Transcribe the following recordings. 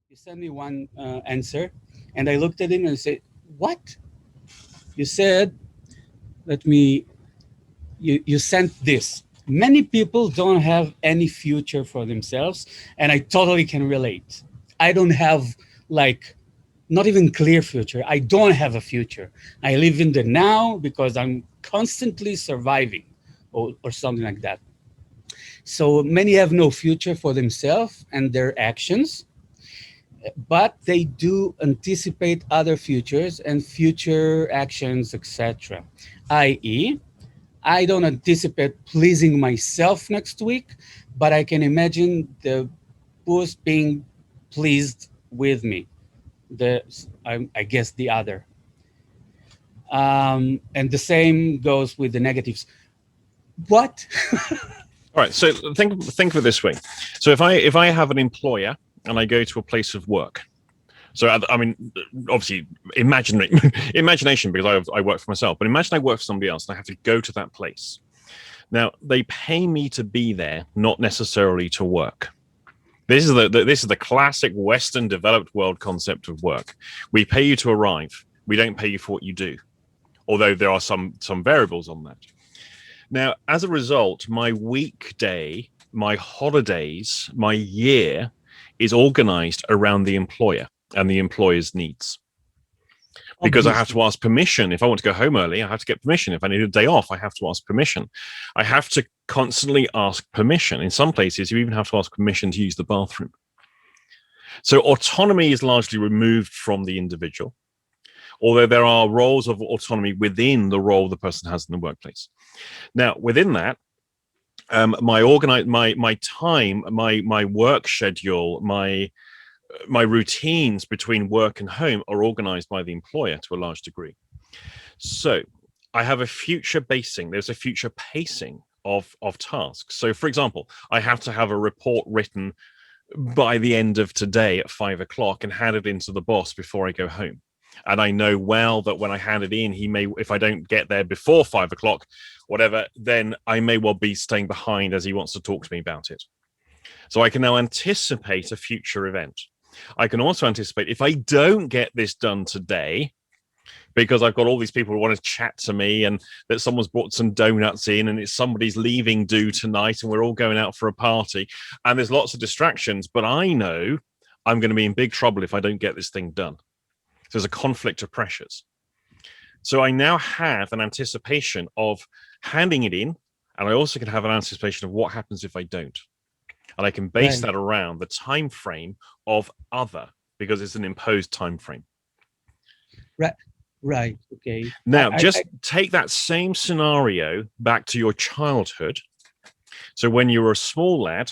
You sent me one answer, and I looked at him and said, "What?" You said, "Let me." You sent this. Many people don't have any future for themselves, and I totally can relate. I don't have like not even clear future. I don't have a future. I live in the now because I'm constantly surviving, or something like that. So many have no future for themselves and their actions, but they do anticipate other futures and future actions, etc. I.e., I don't anticipate pleasing myself next week, but I can imagine the boss being pleased with me. The I guess the other, and the same goes with the negatives. What? All right. So think of it this way. So if I have an employer and I go to a place of work, so I mean, obviously, imagination because I work for myself. But imagine I work for somebody else and I have to go to that place. Now they pay me to be there, not necessarily to work. This is the classic Western developed world concept of work. We pay you to arrive. We don't pay you for what you do, although there are some variables on that. Now, as a result, my weekday, my holidays, my year is organized around the employer and the employer's needs. Because I have Obviously, to ask permission. If I want to go home early, I have to get permission. If I need a day off, I have to ask permission. I have to constantly ask permission. In some places, you even have to ask permission to use the bathroom. So autonomy is largely removed from the individual, although there are roles of autonomy within the role the person has in the workplace. Now, within that, my time, my work schedule, my routines between work and home are organized by the employer to a large degree. So I have a future basing, there's a future pacing of tasks. So for example, I have to have a report written by the end of today at 5 o'clock and hand it into the boss before I go home. And I know well that when I hand it in, he may, if I don't get there before 5 o'clock, whatever, then I may well be staying behind as he wants to talk to me about it. So I can now anticipate a future event. I can also anticipate if I don't get this done today, because I've got all these people who want to chat to me and that someone's brought some donuts in and it's somebody's leaving due tonight and we're all going out for a party and there's lots of distractions, but I know I'm going to be in big trouble if I don't get this thing done. So there's a conflict of pressures. So I now have an anticipation of handing it in, and I also can have an anticipation of what happens if I don't. And I can base right, that around the time frame of other, because it's an imposed time frame. right, right. Okay. Now, just take that same scenario back to your childhood. So when you were a small lad,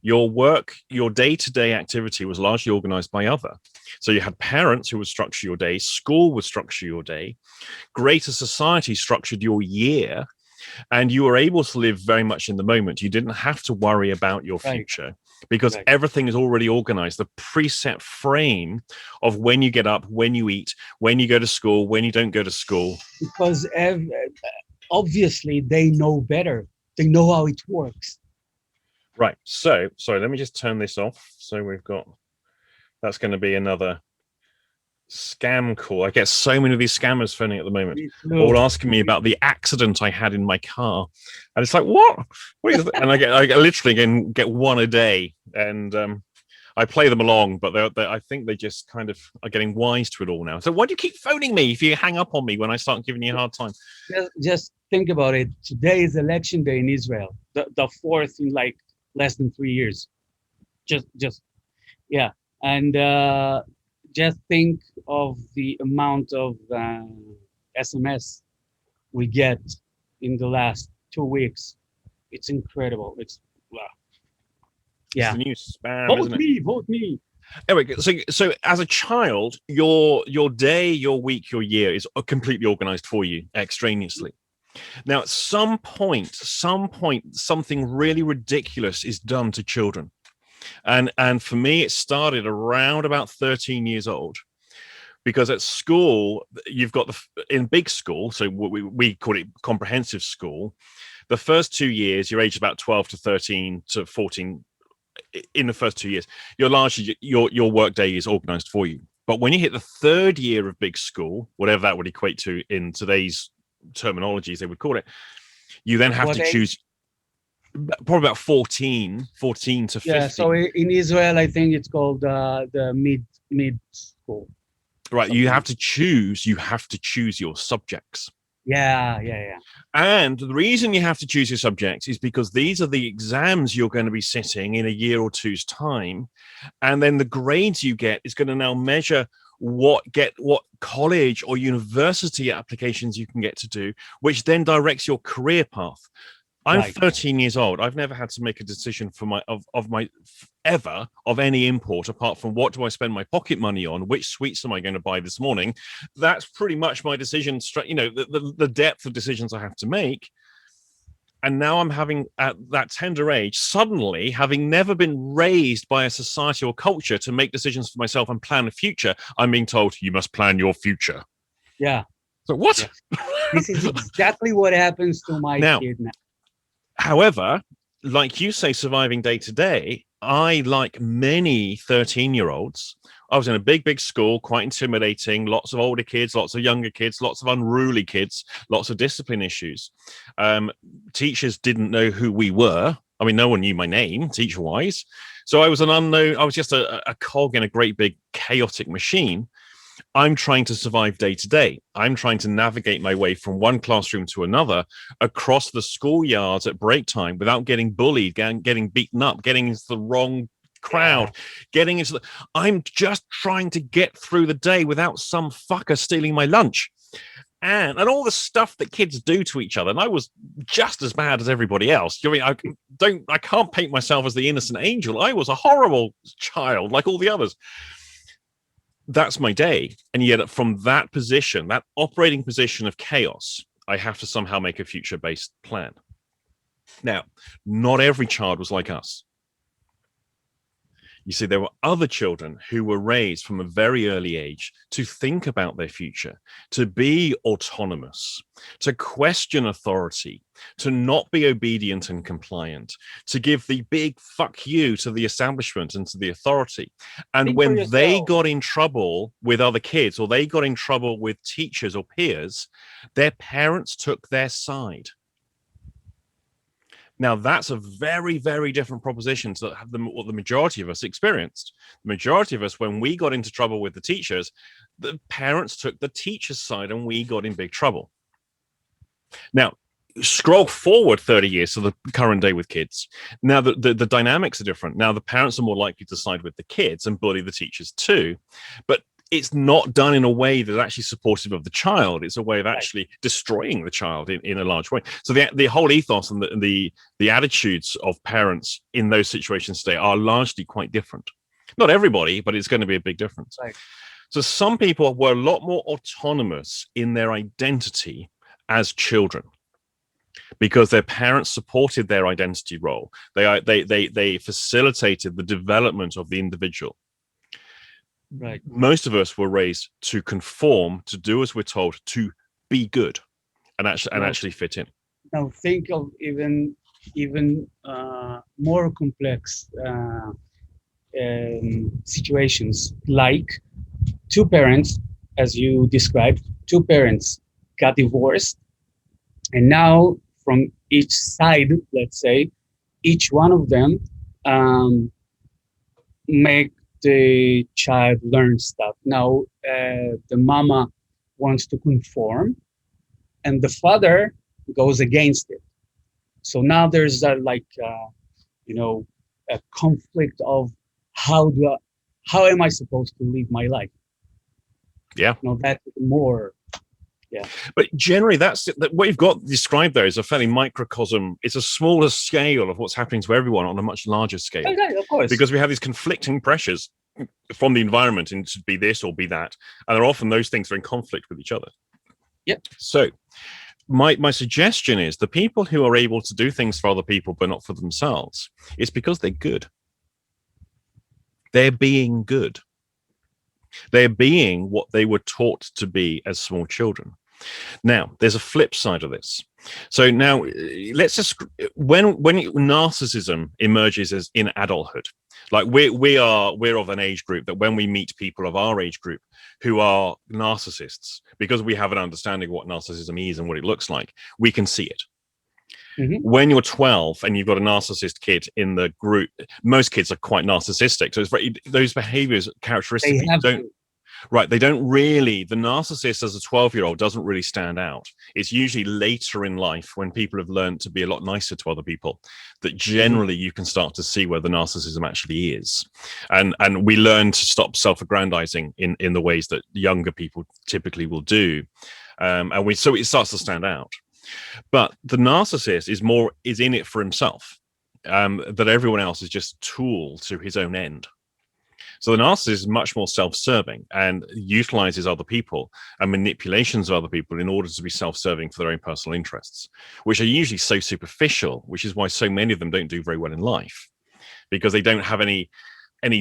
your work, your day-to-day activity was largely organized by other. So you had parents who would structure your day, school would structure your day, greater society structured your year, and you were able to live very much in the moment. You didn't have to worry about your Right, future because right. everything is already organized. The preset frame of when you get up, when you eat, when you go to school, when you don't go to school. Because obviously they know better. They know how it works. Right. So, sorry, let me just turn this off. So we've got, that's going to be another scam call. I get so many of these scammers phoning at the moment, Me too. all asking me about the accident I had in my car, and it's like, what is that? And I literally get one a day, and I play them along, but I think they just kind of are getting wise to it all now. So why do you keep phoning me if you hang up on me when I start giving you a hard time? Just think about it. Today is election day in Israel, the fourth in like less than 3 years. Just yeah, and just think of the amount of SMS we get in the last 2 weeks. It's incredible. It's wow. It's Yeah. the new spam, Vote isn't it? me, vote me. Anyway, so as a child, your day, your week, your year is completely organized for you extraneously. Now, at some point, something really ridiculous is done to children. And for me, it started around about 13 years old. Because at school, you've got in big school, so we call it comprehensive school, the first 2 years, you're aged about 12 to 13 to 14, in the first 2 years, you're largely your work day is organized for you. But when you hit the third year of big school, whatever that would equate to in today's terminologies, they would call it, you then have to choose probably about 14 to 15. Yeah, so in Israel, I think it's called the mid school. Right, you have to choose your subjects. Yeah. And the reason you have to choose your subjects is because these are the exams you're going to be sitting in a year or two's time. And then the grades you get is going to now measure what college or university applications you can get to do, which then directs your career path. I'm 13 years old. I've never had to make a decision for of any import, apart from what do I spend my pocket money on? Which sweets am I going to buy this morning? That's pretty much my decision. You know, the depth of decisions I have to make. And now I'm having, at that tender age, suddenly having never been raised by a society or culture to make decisions for myself and plan a future, I'm being told you must plan your future. Yeah. So what? Yes. This is exactly what happens to my kid now. However, like you say, surviving day to day, I, like many 13-year-olds, I was in a big school, quite intimidating, lots of older kids, lots of younger kids, lots of unruly kids, lots of discipline issues. Teachers didn't know who we were. I mean, no one knew my name, teacher-wise. So I was an unknown, I was just a cog in a great big chaotic machine. I'm trying to survive day to day. I'm trying to navigate my way from one classroom to another across the schoolyards at break time without getting bullied, getting beaten up, getting into the wrong crowd, getting into the... I'm just trying to get through the day without some fucker stealing my lunch. And all the stuff that kids do to each other. And I was just as bad as everybody else. I mean, I can't paint myself as the innocent angel. I was a horrible child like all the others. That's my day. And yet from that position, that operating position of chaos, I have to somehow make a future-based plan. Now, not every child was like us. You see, there were other children who were raised from a very early age to think about their future, to be autonomous, to question authority, to not be obedient and compliant, to give the big fuck you to the establishment and to the authority. And when they got in trouble with other kids, or they got in trouble with teachers or peers, their parents took their side. Now, that's a very, very different proposition to what the majority of us experienced. The majority of us, when we got into trouble with the teachers, the parents took the teacher's side and we got in big trouble. Now, scroll forward 30 years to the current day with kids. Now, the dynamics are different. Now, the parents are more likely to side with the kids and bully the teachers too. But it's not done in a way that's actually supportive of the child. It's a way of actually destroying the child in a large way. So the whole ethos and the attitudes of parents in those situations today are largely quite different. Not everybody, but it's going to be a big difference. Right. So some people were a lot more autonomous in their identity as children, because their parents supported their identity role. They facilitated the development of the individual. Right. Most of us were raised to conform, to do as we're told, to be good, and actually fit in. Now think of even more complex situations, like two parents, as you described, two parents got divorced, and now from each side, let's say, each one of them make the child learn stuff. Now, the mama wants to conform, and the father goes against it. So now there's a conflict of how am I supposed to live my life? Yeah. That's more. Yeah. But generally, what you've got described there is a fairly microcosm. It's a smaller scale of what's happening to everyone on a much larger scale. Okay, of course. Because we have these conflicting pressures from the environment, and to be this or be that. And often those things are in conflict with each other. Yep. So my suggestion is the people who are able to do things for other people but not for themselves, it's because they're good. They're being good. They're being what they were taught to be as small children. Now, there's a flip side of this. So now let's just, when narcissism emerges as in adulthood, like we're of an age group that when we meet people of our age group who are narcissists, because we have an understanding of what narcissism is and what it looks like, we can see it. Mm-hmm. When you're 12 and you've got a narcissist kid in the group, most kids are quite narcissistic. So it's very, those behaviors characteristically they don't really, the narcissist as a 12-year-old doesn't really stand out. It's usually later in life when people have learned to be a lot nicer to other people that generally you can start to see where the narcissism actually is. And we learn to stop self-aggrandizing in the ways that younger people typically will do. So it starts to stand out. But the narcissist is in it for himself, that everyone else is just a tool to his own end. So the narcissist is much more self-serving and utilizes other people and manipulations of other people in order to be self-serving for their own personal interests, which are usually so superficial, which is why so many of them don't do very well in life, because they don't have any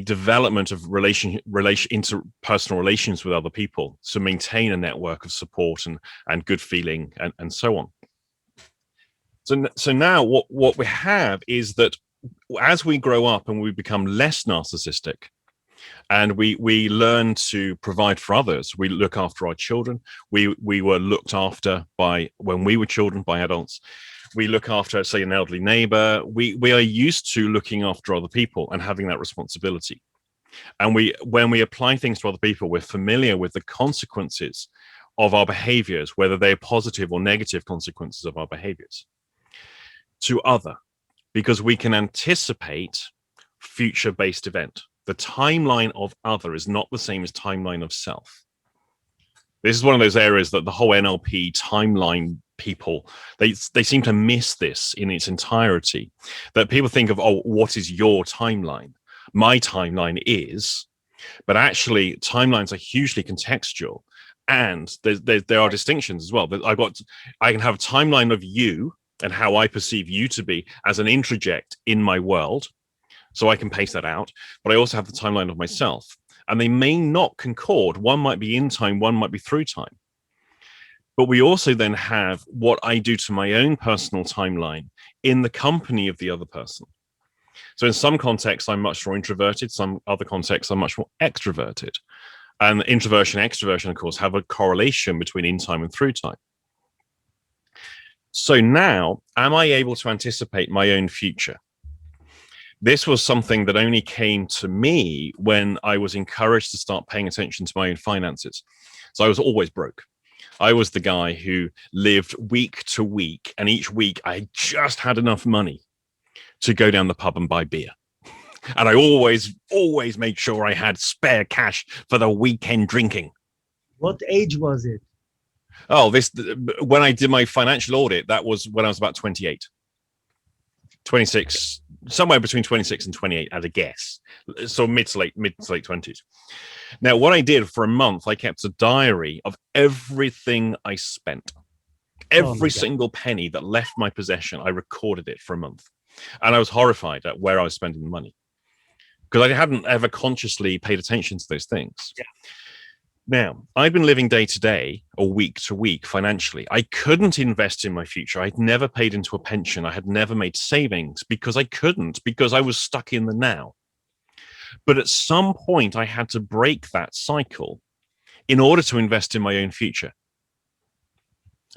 development of interpersonal relations with other people to maintain a network of support and good feeling and so on. So now what we have is that as we grow up and we become less narcissistic, and we learn to provide for others. We look after our children. We were looked after when we were children by adults. We look after, say, an elderly neighbor. We are used to looking after other people and having that responsibility. And when we apply things to other people, we're familiar with the consequences of our behaviors, whether they're positive or negative consequences of our behaviors to other, because we can anticipate future-based event. The timeline of other is not the same as timeline of self. This is one of those areas that the whole NLP timeline people, they seem to miss this in its entirety. That people think of, oh, what is your timeline? My timeline is, but actually timelines are hugely contextual. And there are distinctions as well. I can have a timeline of you and how I perceive you to be as an introject in my world. So I can pace that out, but I also have the timeline of myself, and they may not concord. One might be in time, one might be through time. But we also then have what I do to my own personal timeline in the company of the other person. So in some contexts, I'm much more introverted. Some other contexts, I'm much more extroverted. And introversion and extroversion, of course, have a correlation between in time and through time. So now, am I able to anticipate my own future? This was something that only came to me when I was encouraged to start paying attention to my own finances. So I was always broke. I was the guy who lived week to week, and each week I just had enough money to go down the pub and buy beer. And I always made sure I had spare cash for the weekend drinking. What age was it? Oh, when I did my financial audit, that was when I was about 28. 26, somewhere between 26 and 28 at a guess. So mid to late 20s. Now, what I did for a month, I kept a diary of everything I spent. Every single penny that left my possession, I recorded it for a month. And I was horrified at where I was spending the money, because I hadn't ever consciously paid attention to those things. Yeah. Now, I'd been living day to day or week to week financially. I couldn't invest in my future. I'd never paid into a pension. I had never made savings because I couldn't, because I was stuck in the now. But at some point, I had to break that cycle in order to invest in my own future.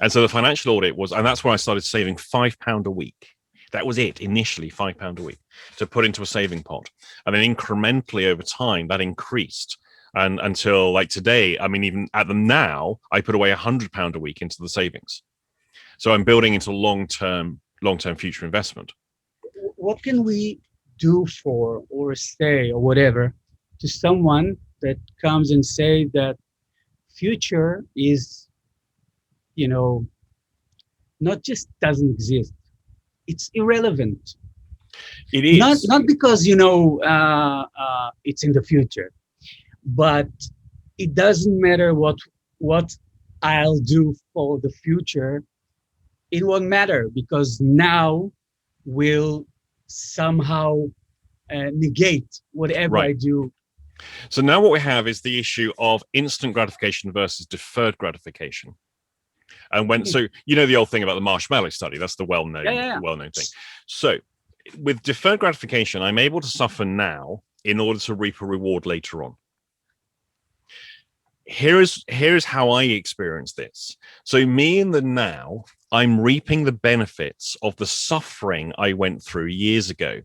And so the financial audit was, and that's where I started saving £5 a week. That was it, initially £5 a week to put into a saving pot. And then incrementally over time, that increased. And until like today, I mean, even at them now, I put away £100 a week into the savings. So I'm building into long-term future investment. What can we do for or say or whatever to someone that comes and say that future is, not just doesn't exist, it's irrelevant. It is not because it's in the future, but it doesn't matter what I'll do for the future. It won't matter because now will somehow negate whatever I do. So now what we have is the issue of instant gratification versus deferred gratification. And when, so you know the old thing about the marshmallow study, that's the well-known thing. So with deferred gratification, I'm able to suffer now in order to reap a reward later on. Here's how I experience this. So me in the now, I'm reaping the benefits of the suffering I went through years ago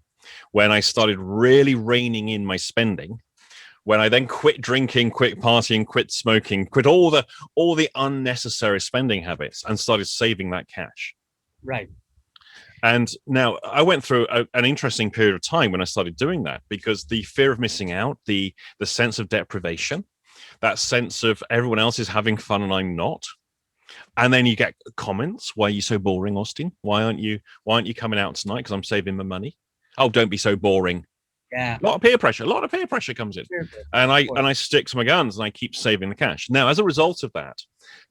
when I started really reining in my spending, when I then quit drinking, quit partying, quit smoking, quit all the unnecessary spending habits and started saving that cash. Right. And now I went through an interesting period of time when I started doing that, because the fear of missing out, the sense of deprivation, that sense of everyone else is having fun and I'm not. And then you get comments, why are you so boring, Austin? Why aren't you coming out tonight? Because I'm saving my money. Oh, don't be so boring. Yeah. A lot of peer pressure comes in. And I stick to my guns and I keep saving the cash. Now, as a result of that,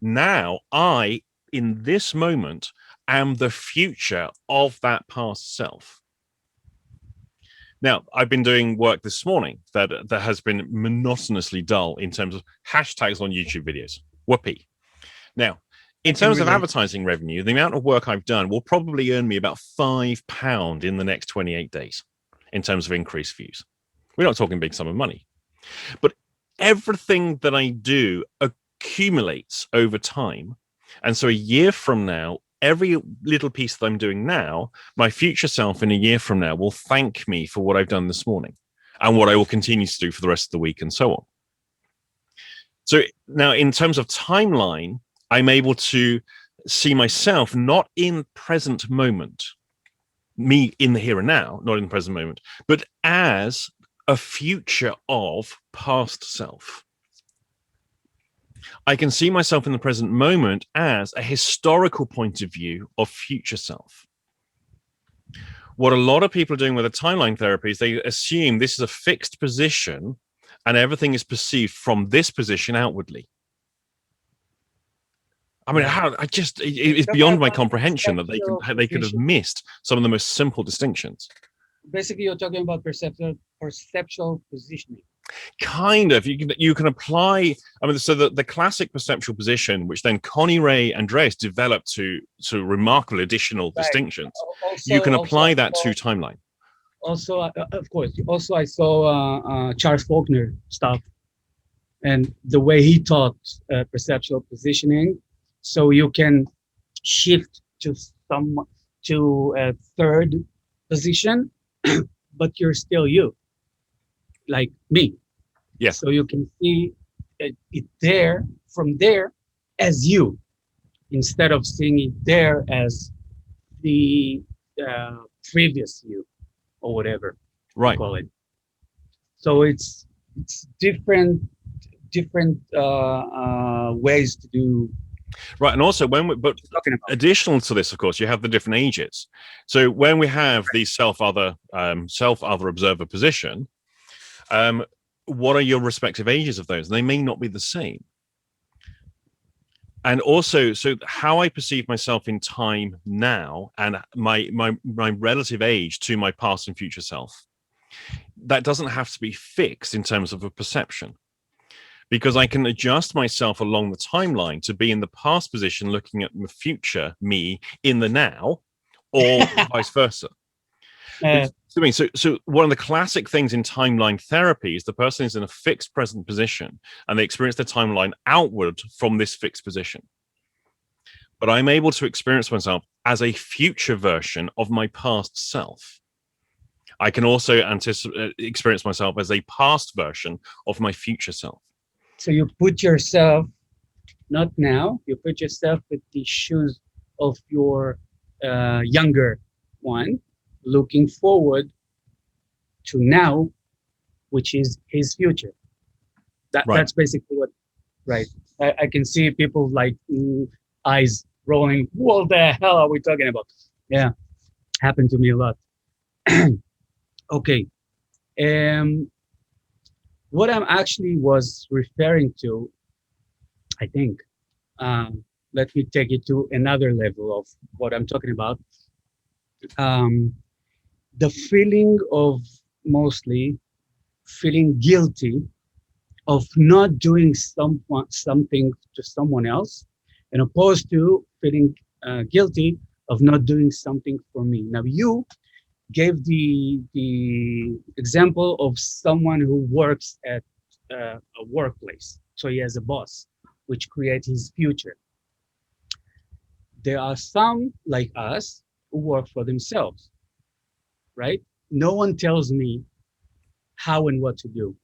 now I, in this moment, am the future of that past self. Now, I've been doing work this morning that has been monotonously dull in terms of hashtags on YouTube videos. Whoopee. Now, in terms of advertising revenue, the amount of work I've done will probably earn me about £5 in the next 28 days in terms of increased views. We're not talking big sum of money. But everything that I do accumulates over time. And so a year from now, every little piece that I'm doing now, my future self in a year from now will thank me for what I've done this morning and what I will continue to do for the rest of the week and so on. So now in terms of timeline, I'm able to see myself not in present moment, me in the here and now, not in the present moment, but as a future of past self. I can see myself in the present moment as a historical point of view of future self. What a lot of people are doing with a timeline therapy is they assume this is a fixed position and everything is perceived from this position outwardly. I mean, it's beyond my comprehension that they could have missed some of the most simple distinctions. Basically, you're talking about perceptual positioning. Kind of. You can apply. I mean, so the classic perceptual position, which then connirae and Andreas developed to remarkable additional distinctions. You can apply that to timeline. Also, of course. Also, I saw Faulkner stuff, and the way he taught perceptual positioning. So you can shift to a third position, but you're still you, like me. Yes. So you can see it there, from there, as you, instead of seeing it there as the previous you, or whatever you call it. So it's different ways to do. Right, and also but additional to this, of course, you have the different ages. So when we have the self-other observer position, what are your respective ages of those? They may not be the same. And also, so how I perceive myself in time now and my relative age to my past and future self, that doesn't have to be fixed in terms of a perception. Because I can adjust myself along the timeline to be in the past position, looking at the future me in the now, or vice versa. So one of the classic things in timeline therapy is the person is in a fixed present position and they experience the timeline outward from this fixed position. But I'm able to experience myself as a future version of my past self. I can also experience myself as a past version of my future self. So you put yourself, not now, you put yourself with the shoes of your younger one, looking forward to now, which is his future. That's basically what, right. I can see people like eyes rolling. What the hell are we talking about? Yeah, happened to me a lot. Okay. What I'm actually was referring to, I think, let me take it to another level of what I'm talking about. The feeling of mostly feeling guilty of not doing something to someone else, and opposed to feeling guilty of not doing something for me. Now, you gave the example of someone who works at a workplace. So he has a boss, which creates his future. There are some like us who work for themselves, right? No one tells me how and what to do.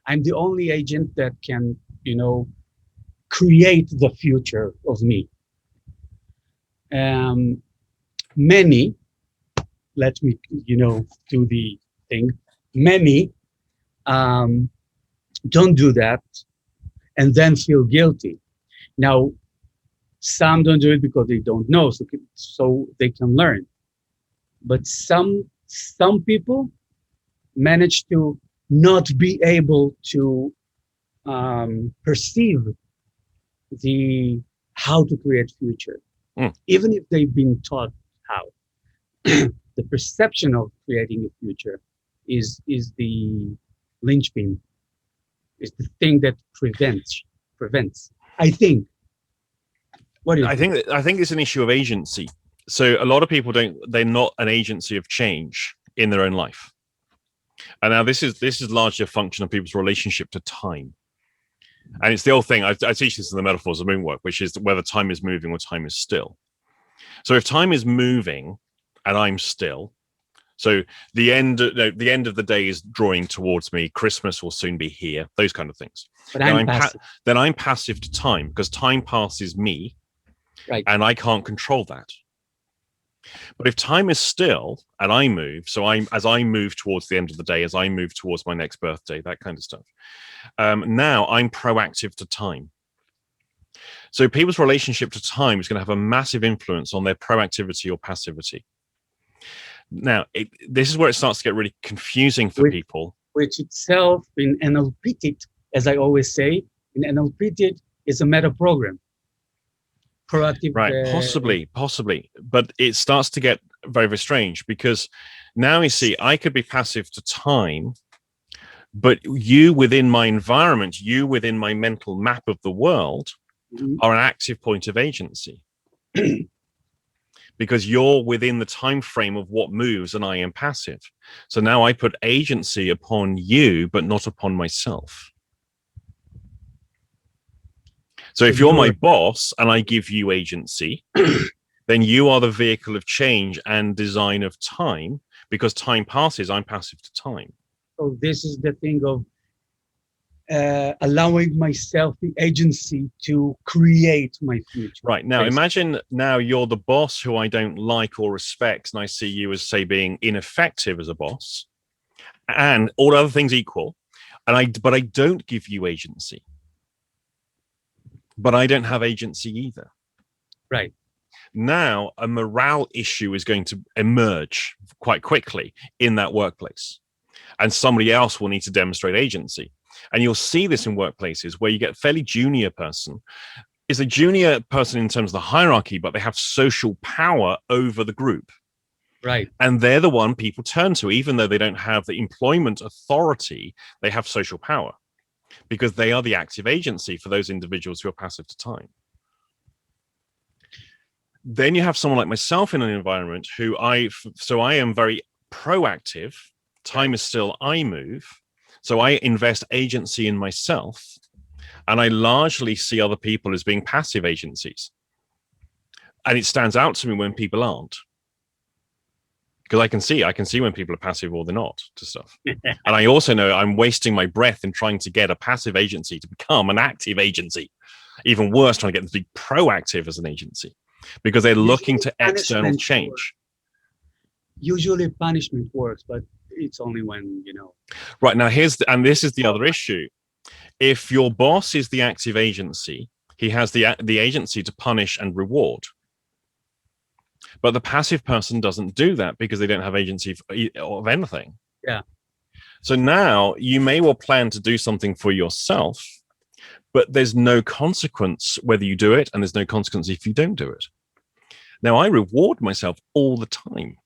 I'm the only agent that can, create the future of me. Many, let me, do the thing. Many don't do that and then feel guilty. Now, some don't do it because they don't know, so they can learn. But some people manage to not be able to perceive how to create future, even if they've been taught how. The perception of creating a future is the linchpin, is the thing that prevents. I think. What do you think? I think it's an issue of agency. So a lot of people they're not an agency of change in their own life. And now this is largely a function of people's relationship to time. And it's the old thing, I teach this in the metaphors of moonwork, which is whether time is moving or time is still. So if time is moving and I'm still, so the end of the day is drawing towards me, Christmas will soon be here, those kind of things. But I'm passive. Then I'm passive to time because time passes me, right? And I can't control that. But if time is still and I move, so as I move towards the end of the day, as I move towards my next birthday, that kind of stuff, now I'm proactive to time. So people's relationship to time is going to have a massive influence on their proactivity or passivity. Now, this is where it starts to get really confusing for people. Which itself, in NLP, as I always say, in NLP, is a meta program. Proactive, right? Possibly, but it starts to get very, very strange because now you see, I could be passive to time, but you within my environment, you within my mental map of the world, are an active point of agency. Because you're within the time frame of what moves and I am passive. So now I put agency upon you, but not upon myself. So if you're my boss and I give you agency, then you are the vehicle of change and design of time. Because time passes, I'm passive to time. So this is the thing of allowing myself the agency to create my future. Right. Now, imagine now you're the boss who I don't like or respect, and I see you as, say, being ineffective as a boss, and all other things equal, but I don't give you agency. But I don't have agency either. Right. Now, a morale issue is going to emerge quite quickly in that workplace, and somebody else will need to demonstrate agency. And you'll see this in workplaces where you get a fairly junior person, is a junior person in terms of the hierarchy, but they have social power over the group. Right. And they're the one people turn to, even though they don't have the employment authority, they have social power because they are the active agency for those individuals who are passive to time. Then you have someone like myself in an environment who I am very proactive. Time is still, I move. So I invest agency in myself, and I largely see other people as being passive agencies. And it stands out to me when people aren't. Because I can see when people are passive or they're not to stuff. And I also know I'm wasting my breath in trying to get a passive agency to become an active agency. Even worse, trying to get them to be proactive as an agency. Because they're looking to external change. Usually punishment works, but it's only when, Right, now this is the other issue. If your boss is the active agency, he has the agency to punish and reward. But the passive person doesn't do that because they don't have agency of anything. Yeah. So now you may well plan to do something for yourself, but there's no consequence whether you do it, and there's no consequence if you don't do it. Now, I reward myself all the time.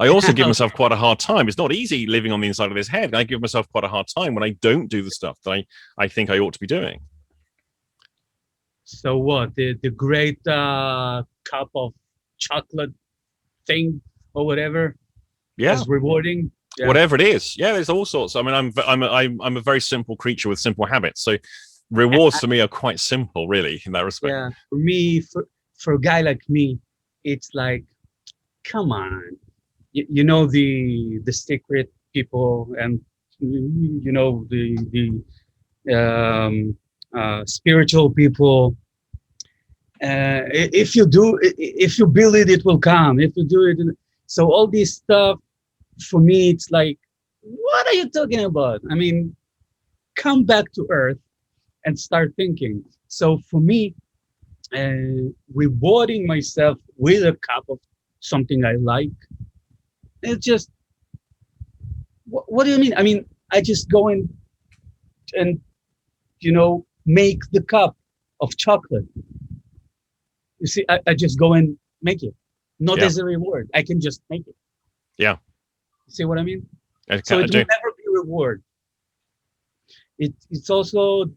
I also give myself quite a hard time. It's not easy living on the inside of this head. I give myself quite a hard time when I don't do the stuff that I think I ought to be doing. So what? The great cup of chocolate thing or whatever Yeah, as rewarding. Yeah. whatever it is. Yeah, there's all sorts. I mean, I'm a very simple creature with simple habits. So rewards to me are quite simple, really, in that respect. Yeah. For me, for a guy like me, it's like, come on. You know the secret people, and you know the spiritual people. If you do, if you build it, it will come. If you do it, so all this stuff for me, it's like, what are you talking about? I mean, come back to earth and start thinking. So for me, rewarding myself with a cup of something I like, it's just, what do you mean? I mean, I just go in and, make the cup of chocolate. You see, I just go and make it, not Yeah. as a reward. I can just make it. Yeah. You see what I mean? I So it do. will never be reward. It's also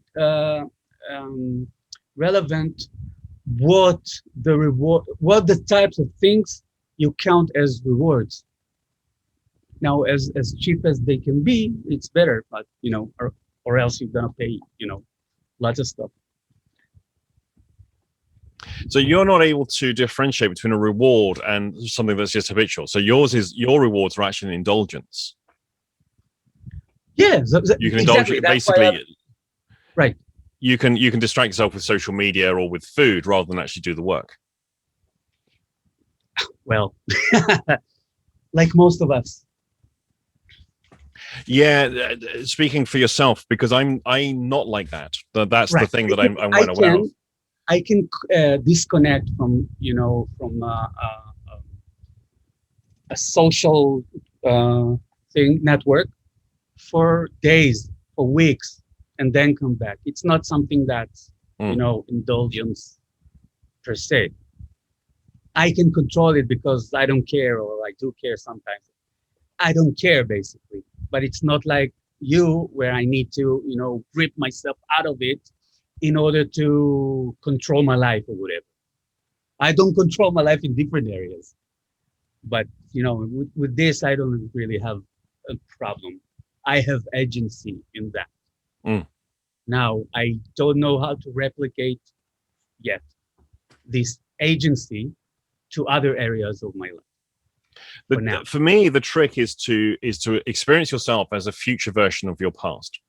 relevant what the types of things you count as rewards. Now, as cheap as they can be, it's better, but or else you're gonna pay, lots of stuff. So you're not able to differentiate between a reward and something that's just habitual. So your rewards are actually an indulgence. Yeah, You can exactly. indulge That's why basically. right. You can distract yourself with social media or with food rather than actually do the work. Well, like most of us. Yeah, speaking for yourself, because I'm not like that. That's the Right. thing that I'm well aware of. I can disconnect from a social network for days, for weeks, and then come back. It's not something that's indulgence per se. I can control it because I don't care, or I do care sometimes. I don't care basically, but it's not like you, where I need to rip myself out of it in order to control my life or whatever. I don't control my life in different areas, but with this, I don't really have a problem. I have agency in that. Mm. Now, I don't know how to replicate yet this agency to other areas of my life. For me, the trick is to experience yourself as a future version of your past.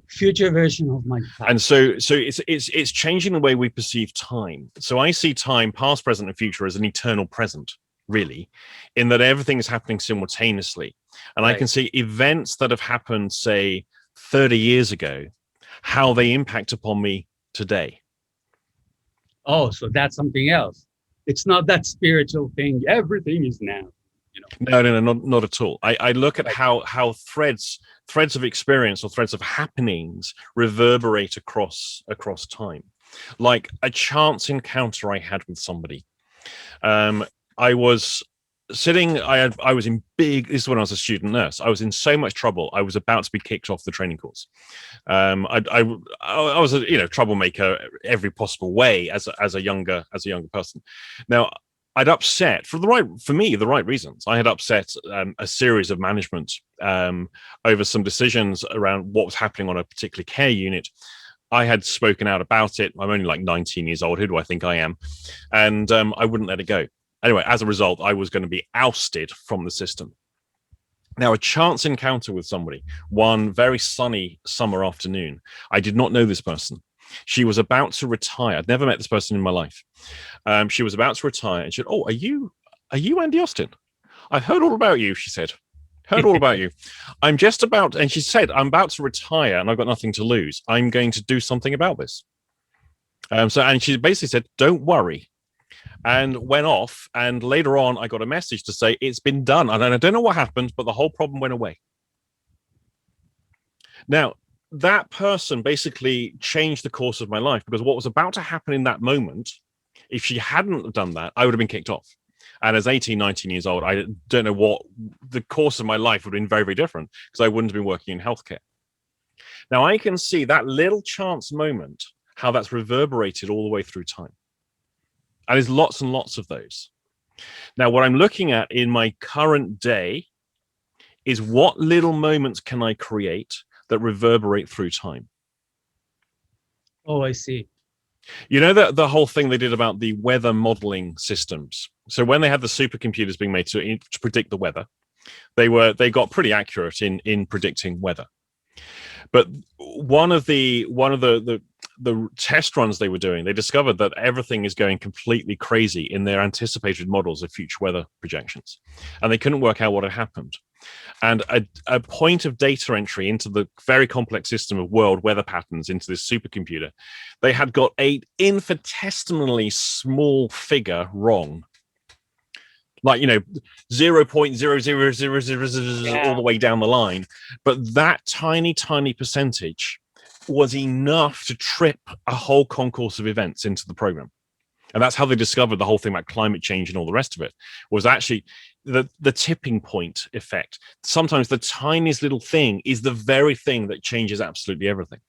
Future version of my past. And so it's changing the way we perceive time. So I see time, past, present, and future, as an eternal present, really, in that everything is happening simultaneously. And right. I can see events that have happened, say, 30 years ago, how they impact upon me today. Oh, so that's something else. It's not that spiritual thing. Everything is now. No, not at all. I look at how threads of experience or threads of happenings reverberate across time. Like a chance encounter I had with somebody. I was sitting. I was in big. This is when I was a student nurse. I was in so much trouble. I was about to be kicked off the training course. I was a troublemaker every possible way as a younger person. Now, I'd upset for the right reasons. I had upset a series of management over some decisions around what was happening on a particular care unit. I had spoken out about it. I'm only like 19 years old. Who do I think I am? And I wouldn't let it go. Anyway, as a result, I was going to be ousted from the system. Now, a chance encounter with somebody, one very sunny summer afternoon. I did not know this person. She was about to retire. I'd never met this person in my life. She was about to retire, and she said, "Oh, are you Andy Austin? I've heard all about you," she said. "Heard all about you. I'm just about," and she said, "I'm about to retire, and I've got nothing to lose. I'm going to do something about this." And she basically said, "Don't worry," and went off. And later on, I got a message to say it's been done, and I don't know what happened, but the whole problem went away. Now, that person basically changed the course of my life, because what was about to happen in that moment, if she hadn't done that, I would have been kicked off. And as 18, 19 years old, I don't know what the course of my life would have been very, very different, because I wouldn't have been working in healthcare. Now, I can see that little chance moment how that's reverberated all the way through time. And there's lots and lots of those. Now, what I'm looking at in my current day is what little moments can I create that reverberate through time. Oh, I see. You know that the whole thing they did about the weather modeling systems. So when they had the supercomputers being made to predict the weather, they got pretty accurate in predicting weather. But one of the test runs they were doing, they discovered that everything is going completely crazy in their anticipated models of future weather projections, and they couldn't work out what had happened. And a point of data entry into the very complex system of world weather patterns into this supercomputer, they had got an infinitesimally small figure wrong. Like, 0.00000 all the way down the line. But that tiny percentage was enough to trip a whole concourse of events into the program. And that's how they discovered the whole thing about climate change and all the rest of it, was actually the tipping point effect. Sometimes the tiniest little thing is the very thing that changes absolutely everything.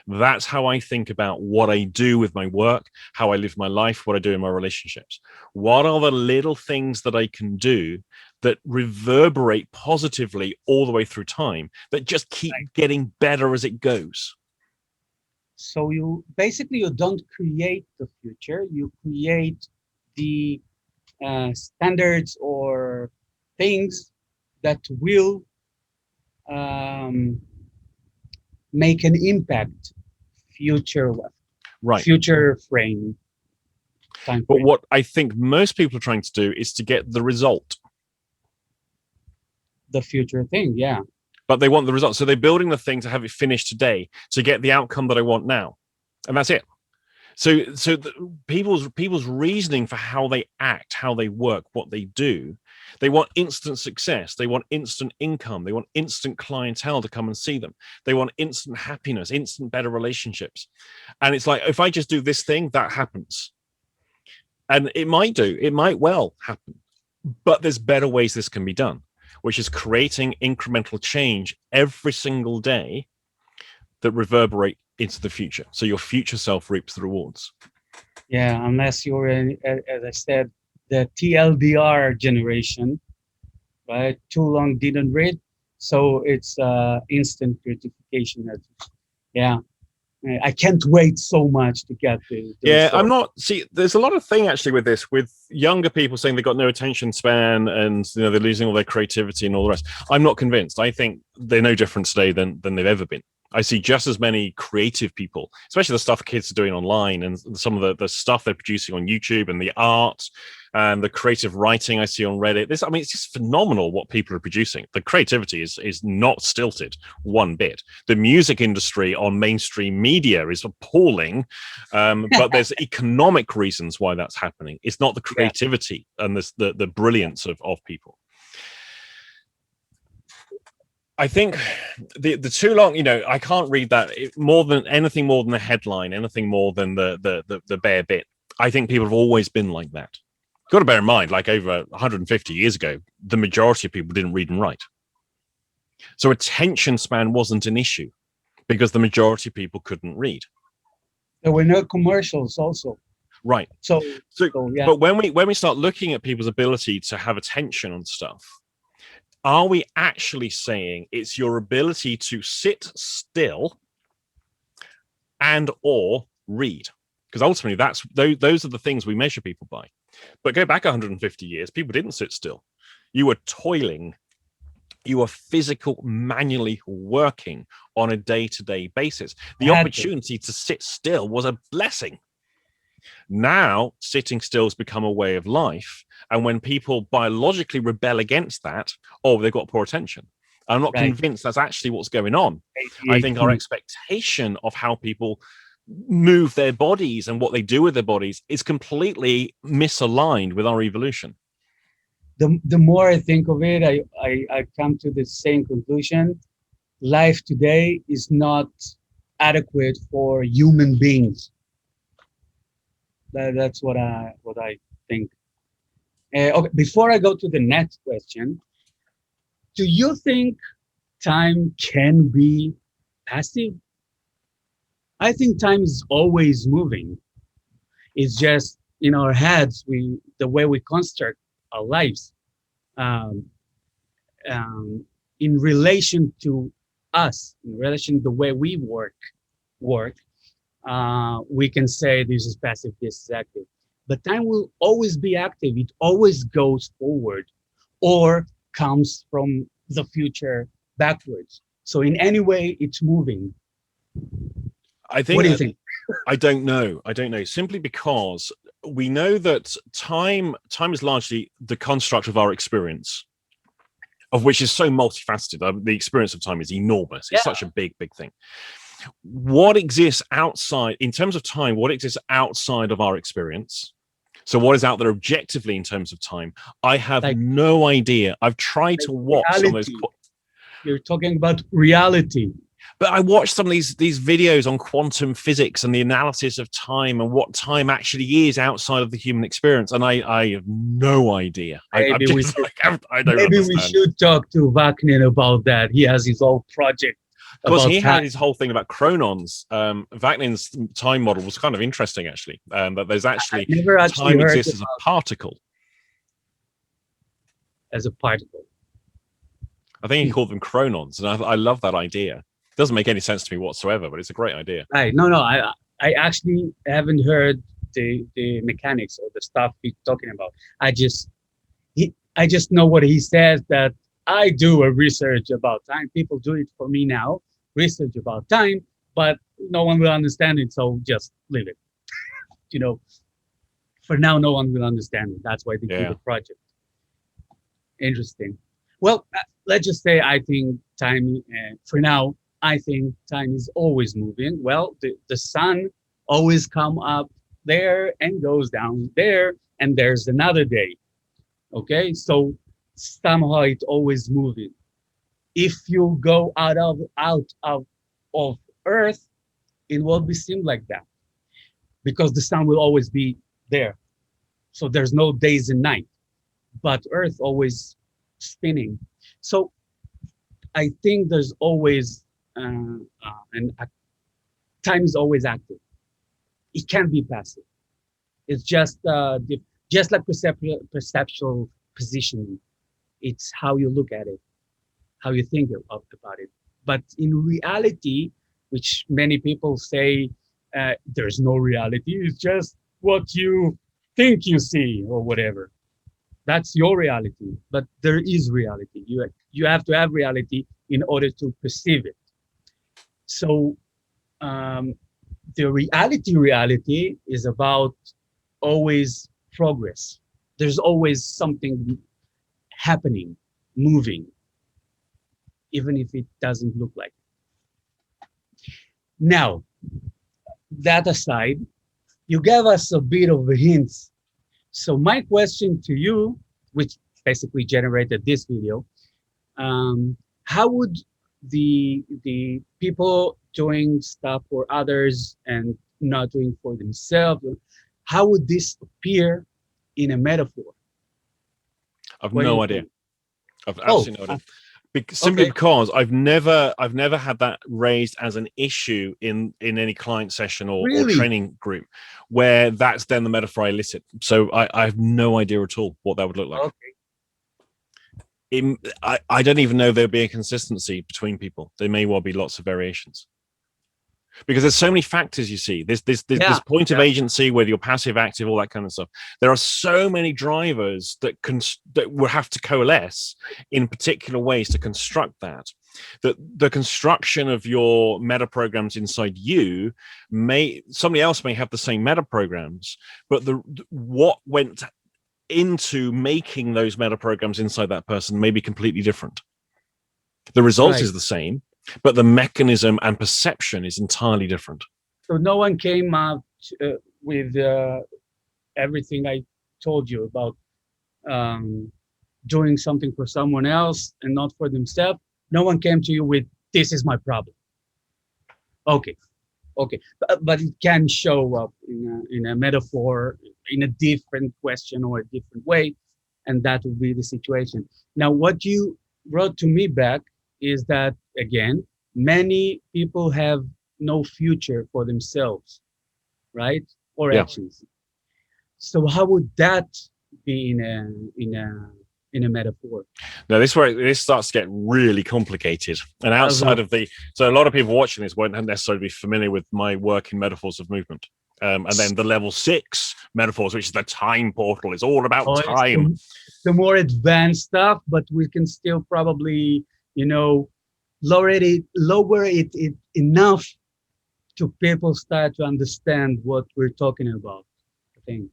That's how I think about what I do with my work, how I live my life, what I do in my relationships. What are the little things that I can do that reverberate positively all the way through time, that just keep getting better as it goes? So you don't create the future, you create the standards or things that will make an impact future frame. But what I think most people are trying to do is to get the result. The future thing, yeah. But they want the result. So they're building the thing to have it finished today to get the outcome that I want now. And that's it. So people's reasoning for how they act, how they work, what they do, they want instant success. They want instant income. They want instant clientele to come and see them. They want instant happiness, instant better relationships. And it's like, if I just do this thing, that happens. And it might well happen. But there's better ways this can be done, which is creating incremental change every single day that reverberate into the future. So your future self reaps the rewards. Yeah, unless you're, as I said, the TLDR generation, right? Too long didn't read. So it's instant gratification. Yeah. I can't wait so much to get the result. I'm not, there's a lot of thing actually with this, with younger people saying they've got no attention span and they're losing all their creativity and all the rest. I'm not convinced. I think they're no different today than they've ever been. I see just as many creative people, especially the stuff kids are doing online and some of the stuff they're producing on YouTube and the art and the creative writing I see on Reddit. It's just phenomenal what people are producing. The creativity is not stilted one bit. The music industry on mainstream media is appalling, but there's economic reasons why that's happening. It's not the creativity and the brilliance of people. I think the too long, I can't read that more than the headline, anything more than the bare bit. I think people have always been like that. Got to bear in mind, like over 150 years ago, the majority of people didn't read and write. So attention span wasn't an issue because the majority of people couldn't read. There were no commercials also. Right. So yeah. But when we start looking at people's ability to have attention on stuff, are we actually saying it's your ability to sit still and or read? Because ultimately, those are the things we measure people by. But go back 150 years, people didn't sit still. You were toiling. You were physical, manually working on a day-to-day basis. The opportunity to sit still was a blessing. Now, sitting still has become a way of life. And when people biologically rebel against that, they've got poor attention. I'm not convinced that's actually what's going on. I think our expectation of how people move their bodies and what they do with their bodies is completely misaligned with our evolution. The more I think of it, I come to the same conclusion. Life today is not adequate for human beings. That's what I think. Okay, before I go to the next question, do you think time can be passive? I think time is always moving. It's just in our heads, the way we construct our lives, um, um, in relation to us, in relation to the way we work, we can say this is passive, this is active. But time will always be active. It always goes forward or comes from the future backwards. So in any way, it's moving. I think What do you think? I don't know. I don't know. Simply because we know that time is largely the construct of our experience, of which is so multifaceted. The experience of time is enormous. It's such a big thing. What exists outside, in terms of time, what exists outside of our experience? So what is out there objectively in terms of time? I have no idea. I've tried to watch some of those. You're talking about reality. But I watched some of these videos on quantum physics and the analysis of time and what time actually is outside of the human experience, and I have no idea. Maybe I don't we should talk to Wagner about that. He has his own project. Because he had his whole thing about chronons. Wagner's time model was kind of interesting, actually. But there's actually time exists as a particle. As a particle. I think he called them chronons, and I love that idea. It doesn't make any sense to me whatsoever, but it's a great idea. Right. No, I actually haven't heard the mechanics or the stuff he's talking about. I just know what he says, that I do a research about time. People do it for me now, research about time, but no one will understand it, so just leave it. For now, no one will understand it. That's why they do the project. Interesting. Well, let's just say I think time, for now, I think time is always moving. Well, the sun always come up there and goes down there, and there's another day. Okay, so somehow it's always moving. If you go out of Earth, it will be seem like that, because the sun will always be there. So there's no days and night, but Earth always spinning. So I think there's always time is always active. It can't be passive. It's just like perceptual positioning. It's how you look at it, how you think about it. But in reality, which many people say there's no reality, it's just what you think you see or whatever. That's your reality, but there is reality. You have to have reality in order to perceive it. So the reality is about always progress. There's always something happening, moving, even if it doesn't look like it. Now, that aside, you gave us a bit of a hint. So my question to you, which basically generated this video, how would the people doing stuff for others and not doing for themselves, how would this appear in a metaphor? I've no idea. I've absolutely no idea. Simply because I've never had that raised as an issue in any client session or training group where that's then the metaphor I elicit. So I have no idea at all what that would look like. I don't even know there'd be a consistency between people. There may well be lots of variations. Because there's so many factors, you see. There's this point of agency, whether you're passive, active, all that kind of stuff. There are so many drivers that will have to coalesce in particular ways to construct that. That the construction of your meta programs inside you somebody else may have the same meta programs, but what went into making those meta programs inside that person may be completely different. The result is the same, but the mechanism and perception is entirely different. So no one came out with everything I told you about doing something for someone else and not for themselves. No one came to you with, this is my problem. Okay. But it can show up in a metaphor, in a different question or a different way, and that would be the situation. Now, what you wrote to me back is that, again, many people have no future for themselves, right? Or Yeah. actions. So how would that be in a metaphor? Now, this is where this starts to get really complicated. And outside of so a lot of people watching this won't necessarily be familiar with my work in metaphors of movement. And then the level 6 metaphors, which is the time portal, is all about time. The more advanced stuff, but we can still probably, lower it enough to people start to understand what we're talking about, I think.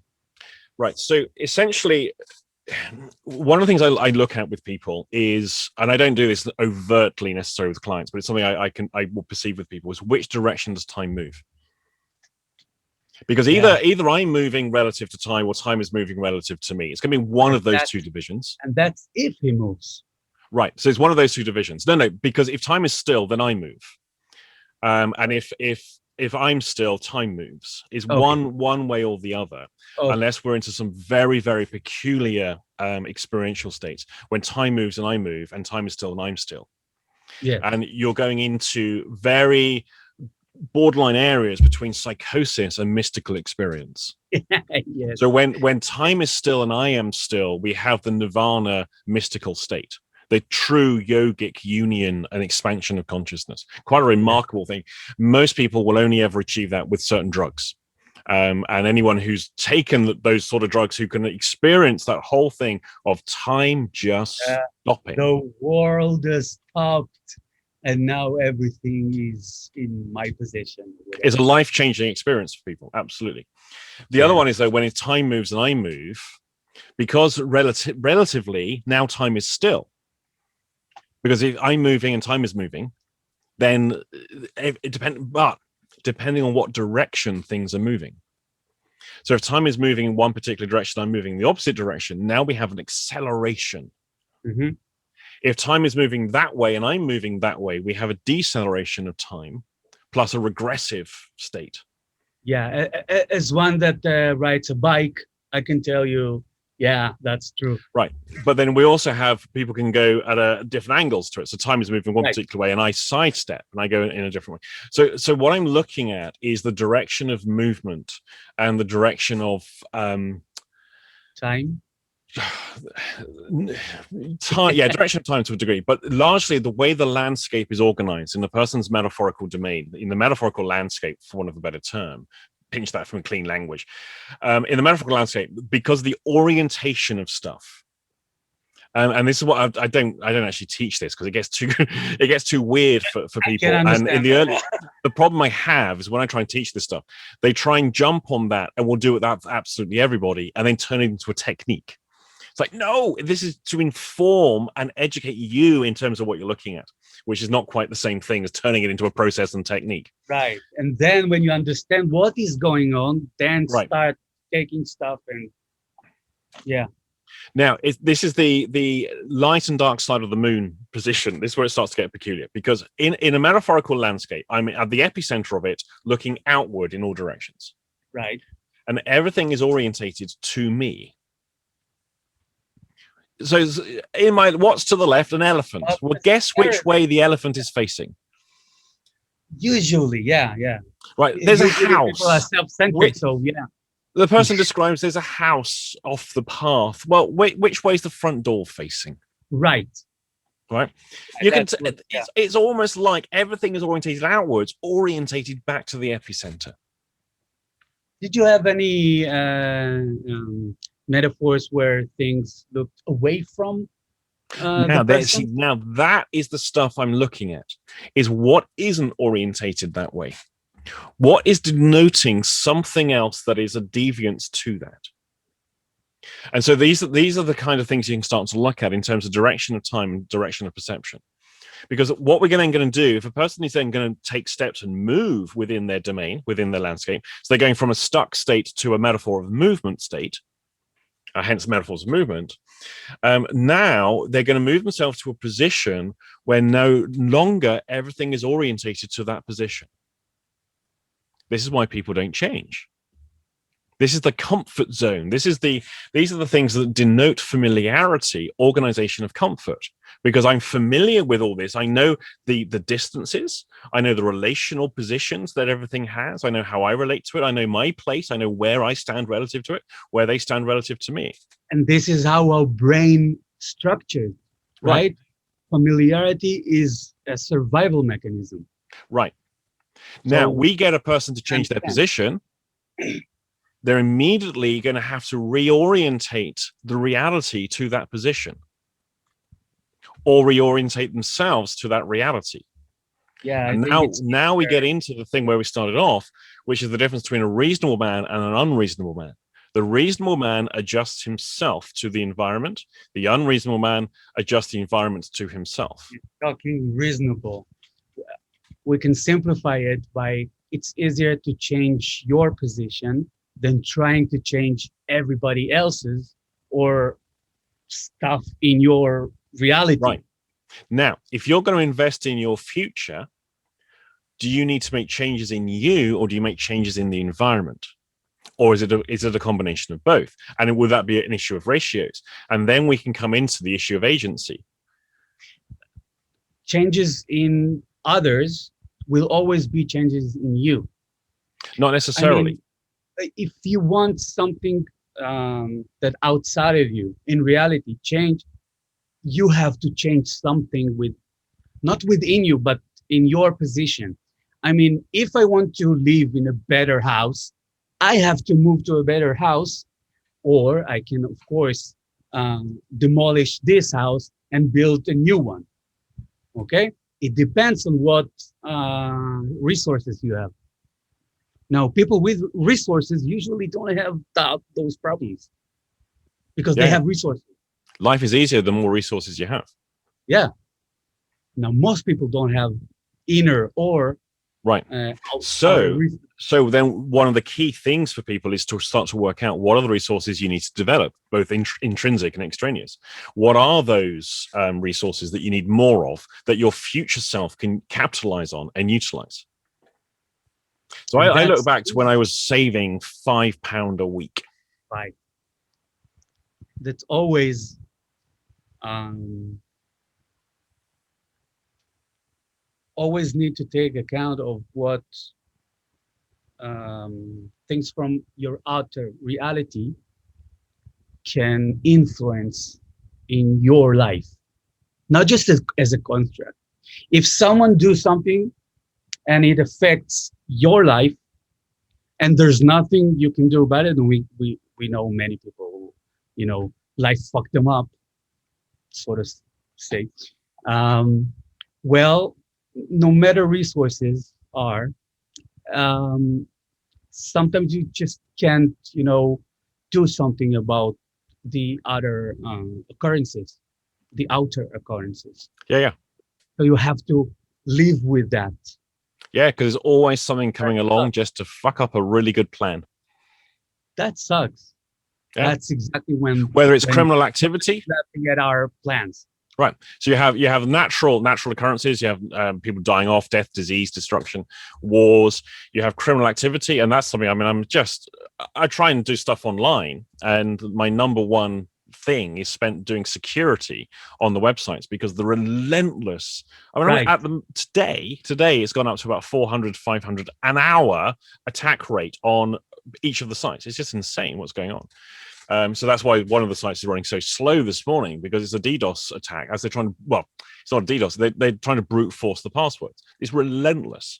Right. So essentially, one of the things I look at with people is, and I don't do this overtly necessarily with clients, but it's something I will perceive with people, is which direction does time move? Because either I'm moving relative to time or time is moving relative to me. It's going to be one of those two divisions. And that's if he moves. Right. So it's one of those two divisions. No, because if time is still, then I move. And if I'm still, time moves. Is one way or the other, unless we're into some very, very peculiar experiential states when time moves and I move, and time is still and I'm still. Yeah. And you're going into very borderline areas between psychosis and mystical experience. Yes. So when time is still and I am still, we have the nirvana mystical state, the true yogic union and expansion of consciousness. Quite a remarkable thing. Most people will only ever achieve that with certain drugs. And anyone who's taken those sort of drugs who can experience that whole thing of time just stopping. The world has stopped and now everything is in my possession. It's a life-changing experience for people. Absolutely. The other one is, though, when time moves and I move, because relatively now time is still. Because if I'm moving and time is moving, then it depends. But depending on what direction things are moving. So if time is moving in one particular direction, I'm moving in the opposite direction. Now we have an acceleration. Mm-hmm. If time is moving that way and I'm moving that way, we have a deceleration of time plus a regressive state. Yeah, as one that rides a bike, I can tell you, yeah, that's true. Right. But then we also have people can go at different angles to it. So time is moving one particular way and I sidestep and I go in a different way. So what I'm looking at is the direction of movement and the direction of time. Direction of time to a degree, but largely the way the landscape is organized in the person's metaphorical domain, in the metaphorical landscape, for want of a better term, pinch that from clean language, in the metaphorical landscape, because the orientation of stuff, and this is what I don't actually teach this because it gets too weird for people. And in the problem I have is when I try and teach this stuff, they try and jump on that and we'll do it with absolutely everybody and then turn it into a technique. It's like, no, this is to inform and educate you in terms of what you're looking at, which is not quite the same thing as turning it into a process and technique. Right. And then when you understand what is going on, then start taking stuff and Now, this is the light and dark side of the moon position. This is where it starts to get peculiar, because in a metaphorical landscape, I'm at the epicenter of it, looking outward in all directions. Right. And everything is orientated to me. So in what's to the left? An elephant. Well, guess which way the elephant is facing. Usually, yeah. Right. There's a house. People are self-centered, so yeah. The person describes there's a house off the path. Well, which way is the front door facing? Right. You can. It's almost like everything is orientated outwards, orientated back to the epicenter. Did you have any metaphors where things looked away from now that is the stuff I'm looking at, is what isn't orientated that way, what is denoting something else that is a deviance to that. And so these are the kind of things you can start to look at in terms of direction of time and direction of perception. Because what we're then going to do, if a person is then going to take steps and move within their domain, within their landscape, so they're going from a stuck state to a metaphor of movement state, hence metaphors of movement, now they're going to move themselves to a position where no longer everything is orientated to that position. This is why people don't change. This is the comfort zone. These are the things that denote familiarity, organization of comfort, because I'm familiar with all this. I know the distances. I know the relational positions that everything has. I know how I relate to it. I know my place. I know where I stand relative to it, where they stand relative to me. And this is how our brain structured, right? Familiarity is a survival mechanism. Right. Now, So we get a person to change their position. They're immediately going to have to reorientate the reality to that position, or reorientate themselves to that reality. Yeah. And now we get into the thing where we started off, which is the difference between a reasonable man and an unreasonable man. The reasonable man adjusts himself to the environment. The unreasonable man adjusts the environment to himself. Talking reasonable. We can simplify it by it's easier to change your position than trying to change everybody else's or stuff in your reality. Right. Now, if you're going to invest in your future, do you need to make changes in you, or do you make changes in the environment? Or is it a combination of both? And would that be an issue of ratios? And then we can come into the issue of agency. Changes in others will always be changes in you. Not necessarily. I mean, if you want something that outside of you, in reality, change, you have to change something not within you, but in your position. I mean, if I want to live in a better house, I have to move to a better house, or I can, of course, demolish this house and build a new one. Okay? It depends on what resources you have. Now, people with resources usually don't have those problems because they have resources. Life is easier the more resources you have. Yeah. Now, most people don't have inner or right. So then one of the key things for people is to start to work out what are the resources you need to develop, both intrinsic and extraneous. What are those resources that you need more of that your future self can capitalize on and utilize? So I look back to when I was saving £5 a week. Right. That's always always need to take account of what things from your outer reality can influence in your life, not just as a construct. If someone do something and it affects your life and there's nothing you can do about it, and we know many people who, life fucked them up, so to say. Well, no matter resources are, sometimes you just can't, do something about the other occurrences, the outer occurrences. Yeah. So you have to live with that. Yeah, because there's always something coming along just to fuck up a really good plan. That sucks. Yeah. That's exactly whether it's criminal activity, laughing at our plans. Right. So you have natural occurrences. You have people dying off, death, disease, destruction, wars. You have criminal activity, and that's something. I mean, I try and do stuff online, and my number one thing is spent doing security on the websites because the relentless. I mean, right. Today it's gone up to about 400, 500 an hour attack rate on each of the sites. It's just insane what's going on. So that's why one of the sites is running so slow this morning, because it's a DDoS attack. As they're trying to, it's not a DDoS. They're trying to brute force the passwords. It's relentless.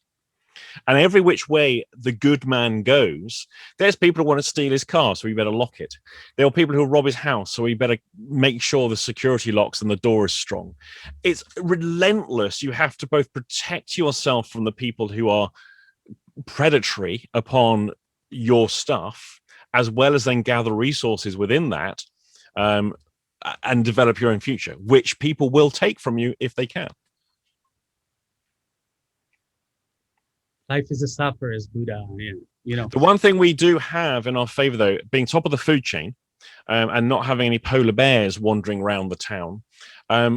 And every which way the good man goes, there's people who want to steal his car, so we better lock it. There are people who rob his house, so we better make sure the security locks and the door is strong. It's relentless. You have to both protect yourself from the people who are predatory upon your stuff, as well as then gather resources within that and develop your own future, which people will take from you if they can. Life is a suffer, as Buddha, The one thing we do have in our favor, though, being top of the food chain and not having any polar bears wandering around the town,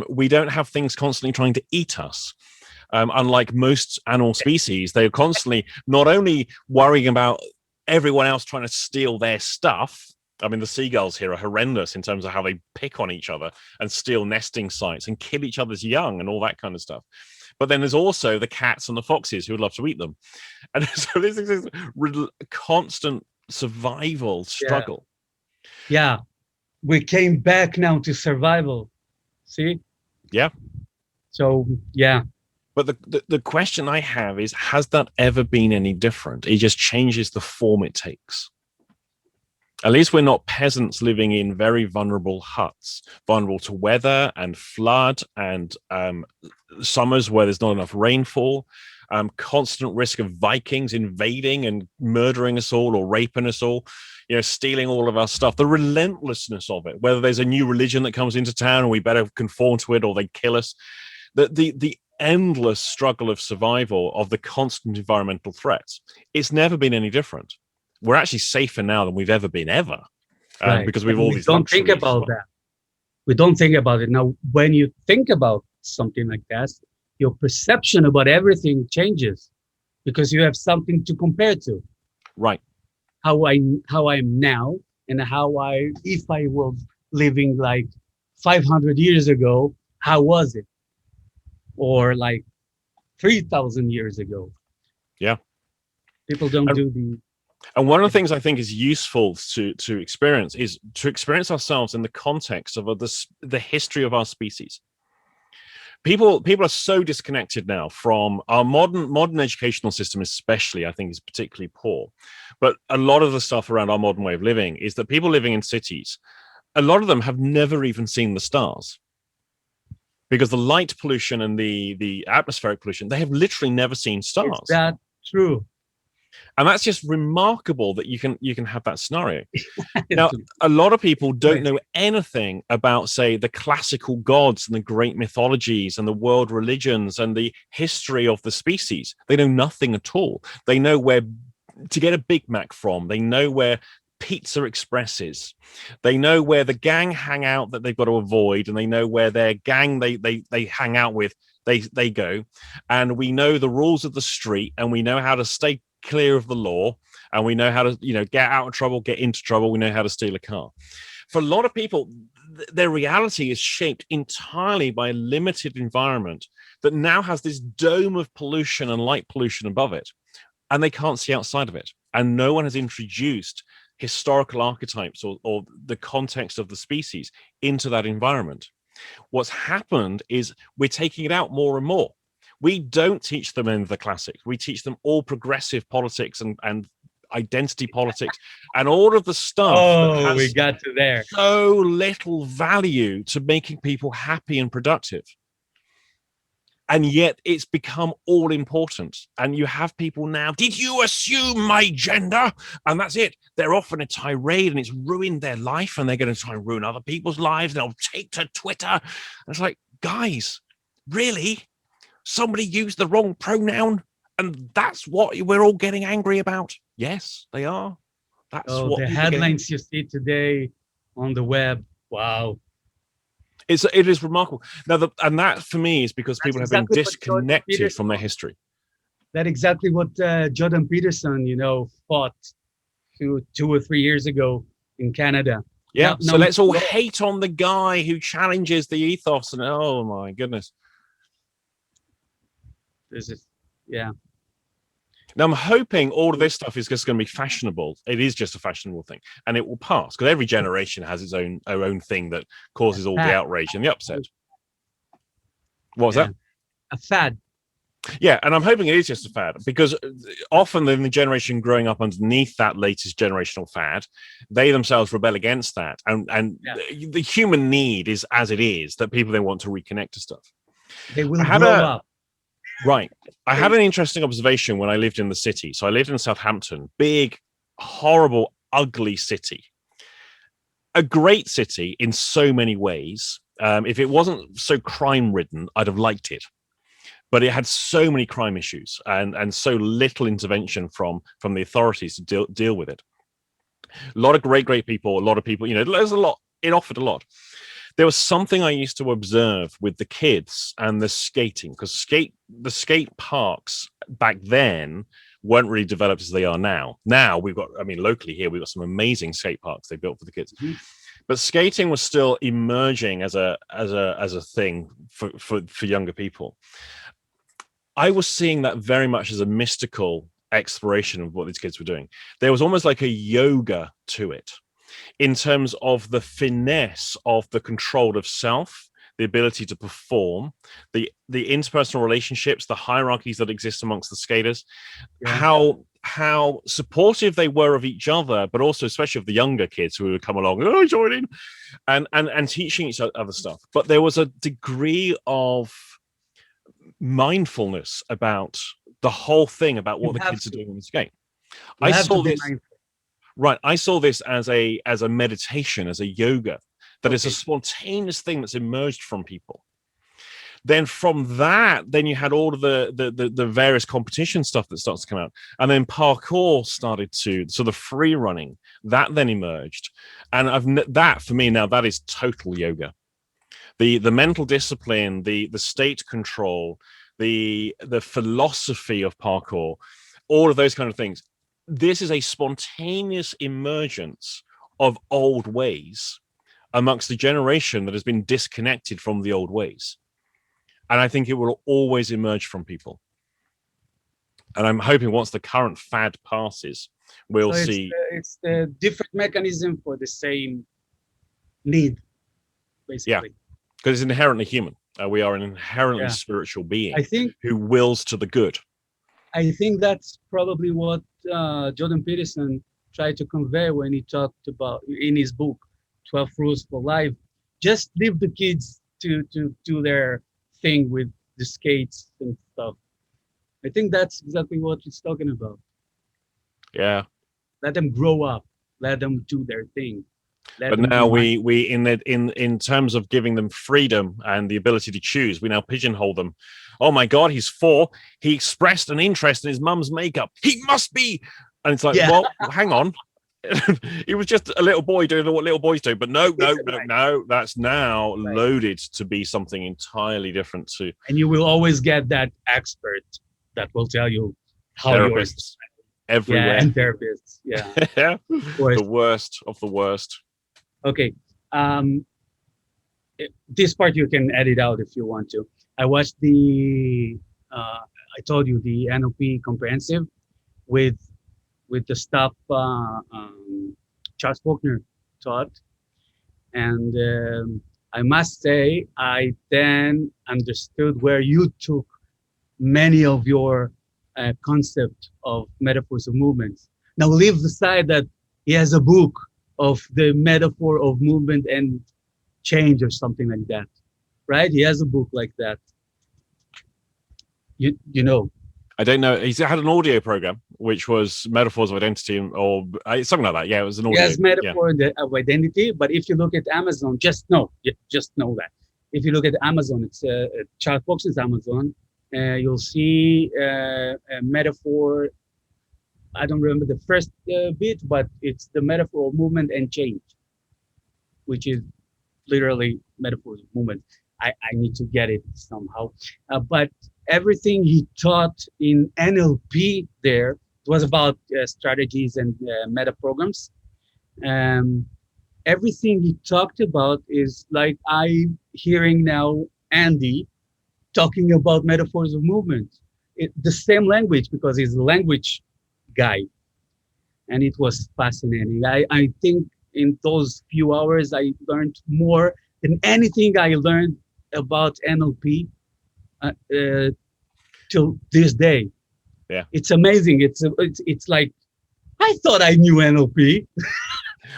we don't have things constantly trying to eat us. Unlike most animal species, they're constantly not only worrying about everyone else trying to steal their stuff. I mean, the seagulls here are horrendous in terms of how they pick on each other and steal nesting sites and kill each other's young and all that kind of stuff. But then there's also the cats and the foxes who would love to eat them. And so this is this constant survival struggle. Yeah. We came back now to survival. See? Yeah. So, yeah. But the question I have is, has that ever been any different? It just changes the form it takes. At least we're not peasants living in very vulnerable huts, vulnerable to weather and flood and summers where there's not enough rainfall, constant risk of Vikings invading and murdering us all or raping us all, stealing all of our stuff, the relentlessness of it, whether there's a new religion that comes into town and we better conform to it or they kill us, the endless struggle of survival of the constant environmental threats. It's never been any different. We're actually safer now than we've ever been, Right. because we've And all we these. don't think luxuries. about that. We don't think about it. Now, when you think about something like that, your perception about everything changes because you have something to compare to. Right. How I'm now and if I was living like 500 years ago, how was it? Or like 3,000 years ago. Yeah. People don't do the. And one of the things I think is useful to experience is to experience ourselves in the context of the history of our species. People are so disconnected now from our modern educational system, especially, I think, is particularly poor. But a lot of the stuff around our modern way of living is that people living in cities, a lot of them have never even seen the stars. Because the light pollution and the atmospheric pollution, they have literally never seen stars. Is that true? And that's just remarkable that you can have that scenario. Now, a lot of people don't know anything about, say, the classical gods and the great mythologies and the world religions and the history of the species. They know nothing at all. They know where to get a Big Mac from. They know where Pizza Express is. They know where the gang hang out that they've got to avoid, and they know where their gang they hang out with they go. And we know the rules of the street, and we know how to stay clear of the law, and we know how to get out of trouble, get into trouble. We know how to steal a car. For a lot of people, their reality is shaped entirely by a limited environment that now has this dome of pollution and light pollution above it, and they can't see outside of it. And no one has introduced historical archetypes or the context of the species into that environment. What's happened is we're taking it out more and more. We don't teach them any of the classics. We teach them all progressive politics and identity politics and all of the stuff that has we got to there. so little value to making people happy and productive. And yet it's become all important. And you have people now, did you assume my gender? And that's it. They're off on a tirade and it's ruined their life, and they're going to try and ruin other people's lives. They'll take to Twitter. And it's like, guys, really? Somebody used the wrong pronoun, and that's what we're all getting angry about? Yes, they are. That's what the headlines you see today on the web. Wow. It is remarkable. Now, and that for me is because people have been disconnected from their history. That's exactly what Jordan Peterson, fought 2 or 3 years ago in Canada. Yeah. So let's all hate on the guy who challenges the ethos, and oh my goodness. Yeah. Now, I'm hoping all of this stuff is just going to be fashionable. It is just a fashionable thing, and it will pass, because every generation has its own thing that causes all the outrage and the upset. What was that? A fad. Yeah, and I'm hoping it is just a fad, because often in the generation growing up underneath that latest generational fad, they themselves rebel against that, and the human need is as it is, that people then want to reconnect to stuff. They will grow up. Right. I had an interesting observation when I lived in the city. So I lived in Southampton, big, horrible, ugly city. A great city in so many ways. If it wasn't so crime-ridden, I'd have liked it. But it had so many crime issues and so little intervention from the authorities to deal with it. A lot of great people, a lot of people, there's a lot. It offered a lot. there was something I used to observe with the kids and the skating, because the skate parks back then weren't really developed as they are now. Now we've got, I mean, locally here, we've got some amazing skate parks they built for the kids. Mhm. But skating was still emerging as a thing for younger people. I was seeing that very much as a mystical exploration of what these kids were doing. There was almost like a yoga to it, in terms of the finesse of the control of self, the ability to perform, the interpersonal relationships, the hierarchies that exist amongst the skaters, Yeah. how supportive they were of each other, but also especially of the younger kids who would come along, oh, join in, and teaching each other stuff. But there was a degree of mindfulness about the whole thing, about what You the have kids are to. doing on the skate. You I have saw to be this. mindful. Right. I saw this as a meditation, as a yoga, that is a Okay. spontaneous thing that's emerged from people. Then from that, then you had all of the various competition stuff that starts to come out. And then parkour started to, so the free running, that then emerged. And that for me now, that is total yoga. The mental discipline, the state control, the philosophy of parkour, all of those kind of things. This is a spontaneous emergence of old ways amongst a generation that has been disconnected from the old ways. And I think it will always emerge from people. And I'm hoping once the current fad passes, we'll So see. it's the different mechanism for the same need, basically. Because it's inherently human. We are an inherently Yeah. spiritual being I think who wills to the good. that's probably what Jordan Peterson tried to convey when he talked about in his book 12 Rules for Life. Just leave the kids to do their thing with the skates and stuff. I think that's exactly what he's talking about. Yeah. Let them grow up. Let them do their thing. Let But them now be we in terms of giving them freedom and the ability to choose, we now pigeonhole them. Oh my God, he's 4. He expressed an interest in his mum's makeup. He must be. And it's like, Yeah. well, hang on. He was just a little boy doing what little boys do. But no. That's now Right. loaded to be something entirely different to And you will always get that expert that will tell you how yours. therapists everywhere. Yeah, and therapists. Yeah, Yeah. of course. The worst of the worst. Okay. This part you can edit out if you want to. I watched I told you the NLP comprehensive with the stuff Charles Faulkner taught, and I must say I then understood where you took many of your concept of metaphors of movements. Now leave aside that he has a book of the metaphor of movement and change or something like that, right? He has a book like that. You know. I don't know. He's had an audio program which was Metaphors of Identity, or something like that. Yeah, it was an audio. He has metaphor of identity, but if you look at Amazon, just know that. If you look at Amazon, it's Charles Fox's Amazon. You'll see a metaphor. I don't remember the first bit, but it's the metaphor of movement and change, which is literally metaphors of movement. I need to get it somehow. But everything he taught in NLP there was about strategies and meta programs. Everything he talked about is like I'm hearing now Andy talking about metaphors of movement. The same language, because he's a language guy. And it was fascinating. I think in those few hours, I learned more than anything I learned about NLP till this day. Yeah, it's amazing. It's like I thought I knew NLP.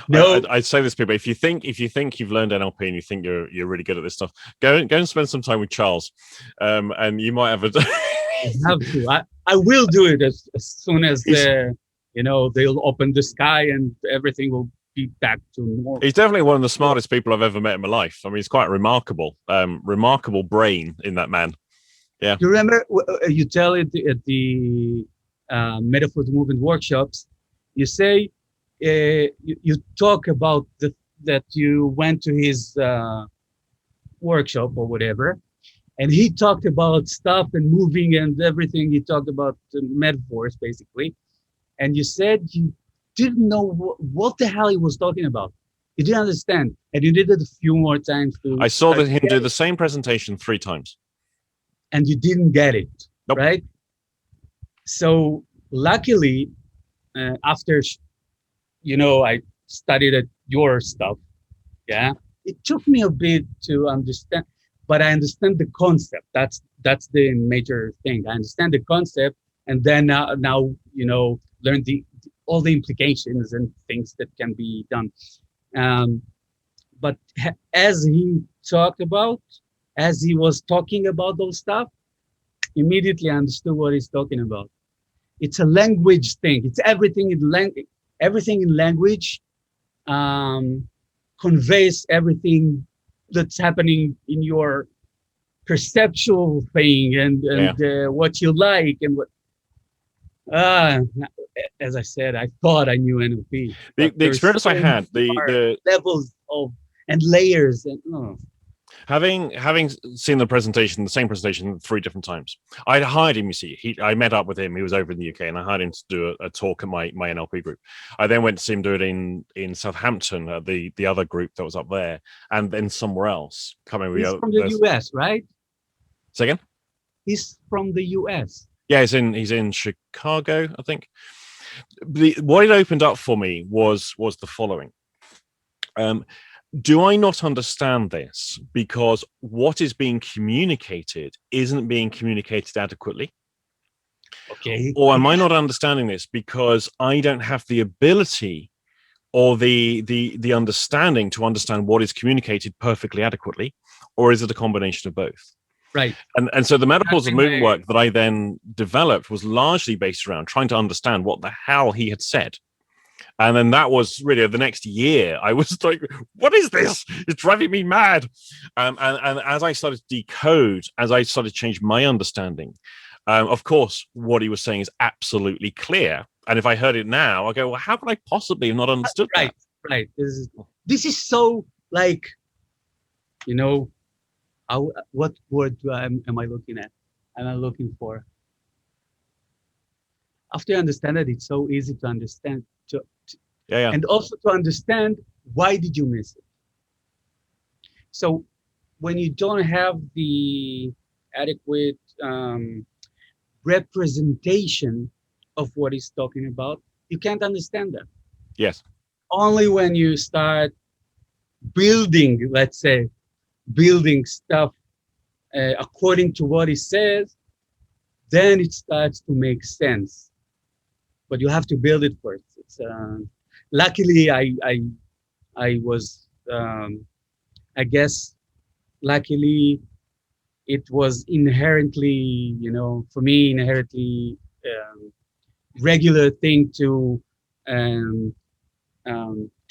No, I'd say this, people. If you think you've learned NLP and you think you're really good at this stuff, go and spend some time with Charles, and you might have a. I have to. I will do it as soon as they'll open the sky and everything will be back to normal. He's definitely one of the smartest people I've ever met in my life. I mean, he's quite remarkable. Remarkable brain in that man. Yeah. You remember you tell it at the metaphor movement workshops. You say you talk about that you went to his workshop or whatever, and he talked about stuff and moving and everything. He talked about metaphors basically, and you said you didn't know what the hell he was talking about. You didn't understand, and you did it a few more times. I saw him do the same presentation 3 times, and you didn't get it, Nope. right? So luckily, after I studied your stuff. Yeah, it took me a bit to understand, but I understand the concept. That's the major thing. I understand the concept, and then now learn all the implications and things that can be done. But as he was talking about those stuff, immediately I understood what he's talking about. It's a language thing. It's everything in language. Everything in language conveys everything that's happening in your perceptual thing and what you like and what. As I said, I thought I knew NLP. The experience I had, the levels of and layers and having seen the same presentation 3 different times. I'd hired him. You see, I met up with him. He was over in the UK, and I hired him to do a talk at my NLP group. I then went to see him do it in Southampton at the other group that was up there, and then somewhere else. He's from the US, right? Say again? He's from the US. Yeah, he's in Chicago, I think. What it opened up for me was the following. Do I not understand this because what is being communicated isn't being communicated adequately? Okay. Or am I not understanding this because I don't have the ability or the understanding to understand what is communicated perfectly adequately? Or is it a combination of both? Right. And so the metaphors of movement work that I then developed was largely based around trying to understand what the hell he had said. And then that was really the next year. I was like, what is this? It's driving me mad. And as I started to decode, as I started to change my understanding, of course, what he was saying is absolutely clear. And if I heard it now, I go, well, how could I possibly have not understood that? Right. This is so like, what word am I looking at? Am I looking for? After you understand it, it's so easy to understand. And also to understand why did you miss it. So when you don't have the adequate representation of what he's talking about, you can't understand that. Yes. Only when you start building, let's say, stuff according to what he says, then it starts to make sense. But you have to build it first. It's luckily I was I guess luckily it was inherently for me inherently regular thing to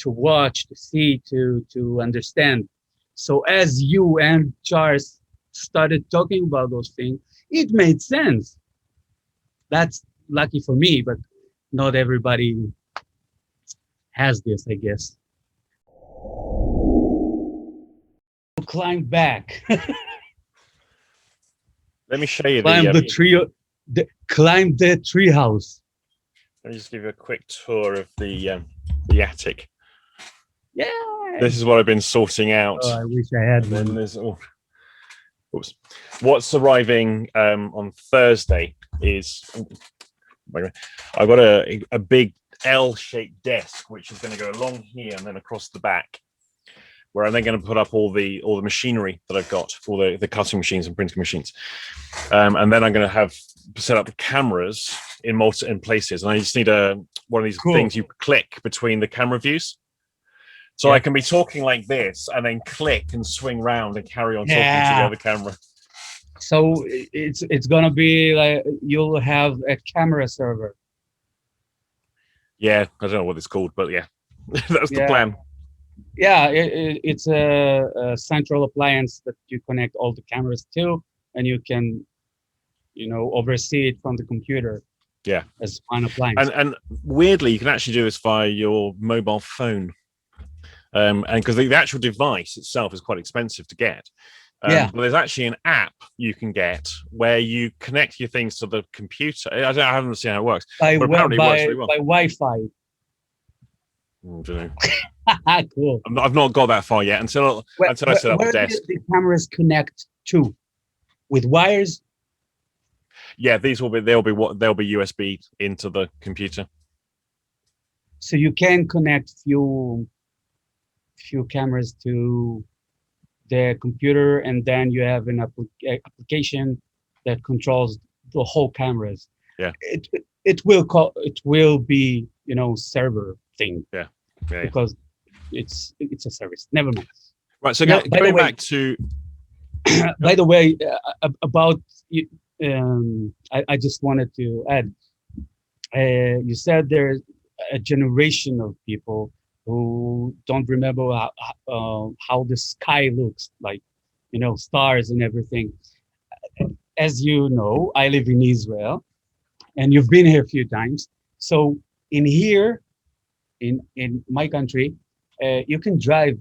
watch, to see, to understand. So as you and Charles started talking about those things, it made sense. That's lucky for me, but not everybody has this, I guess. Climb back. Let me show you climb the tree. Climb the tree house. Let me just give you a quick tour of the attic. Yeah. This is what I've been sorting out. Oh, I wish I had one. Then there's what's arriving on Thursday is I've got a big L-shaped desk which is going to go along here and then across the back, where I'm then going to put up all the machinery that I've got for the cutting machines and printing machines, and then I'm going to have set up the cameras in places, and I just need one of these things you click between the camera views. So I can be talking like this and then click and swing round and carry on talking to the other camera. So it's going to be like you'll have a camera server. Yeah, I don't know what it's called, but yeah, that's the plan. Yeah, it's a central appliance that you connect all the cameras to, and you can, oversee it from the computer. Yeah, as one appliance. And weirdly, you can actually do this via your mobile phone. And because the actual device itself is quite expensive to get, Yeah. But there's actually an app you can get where you connect your things to the computer. I haven't seen how it works, By but apparently it works really well. by Wi-Fi. I don't know. Cool. I've not got that far yet until I set up the Where desk. the cameras connect to? With wires? Yeah, they'll be USB into the computer. So you can connect few cameras to the computer, and then you have an application that controls the whole cameras. Yeah. It will be, server thing. Yeah. Because it's a service. Never mind. Right. So Now, going back to. By the way, about I just wanted to add. You said there's a generation of people who don't remember how the sky looks like, stars and everything. As you know, I live in Israel, and you've been here a few times. So in here, in my country, you can drive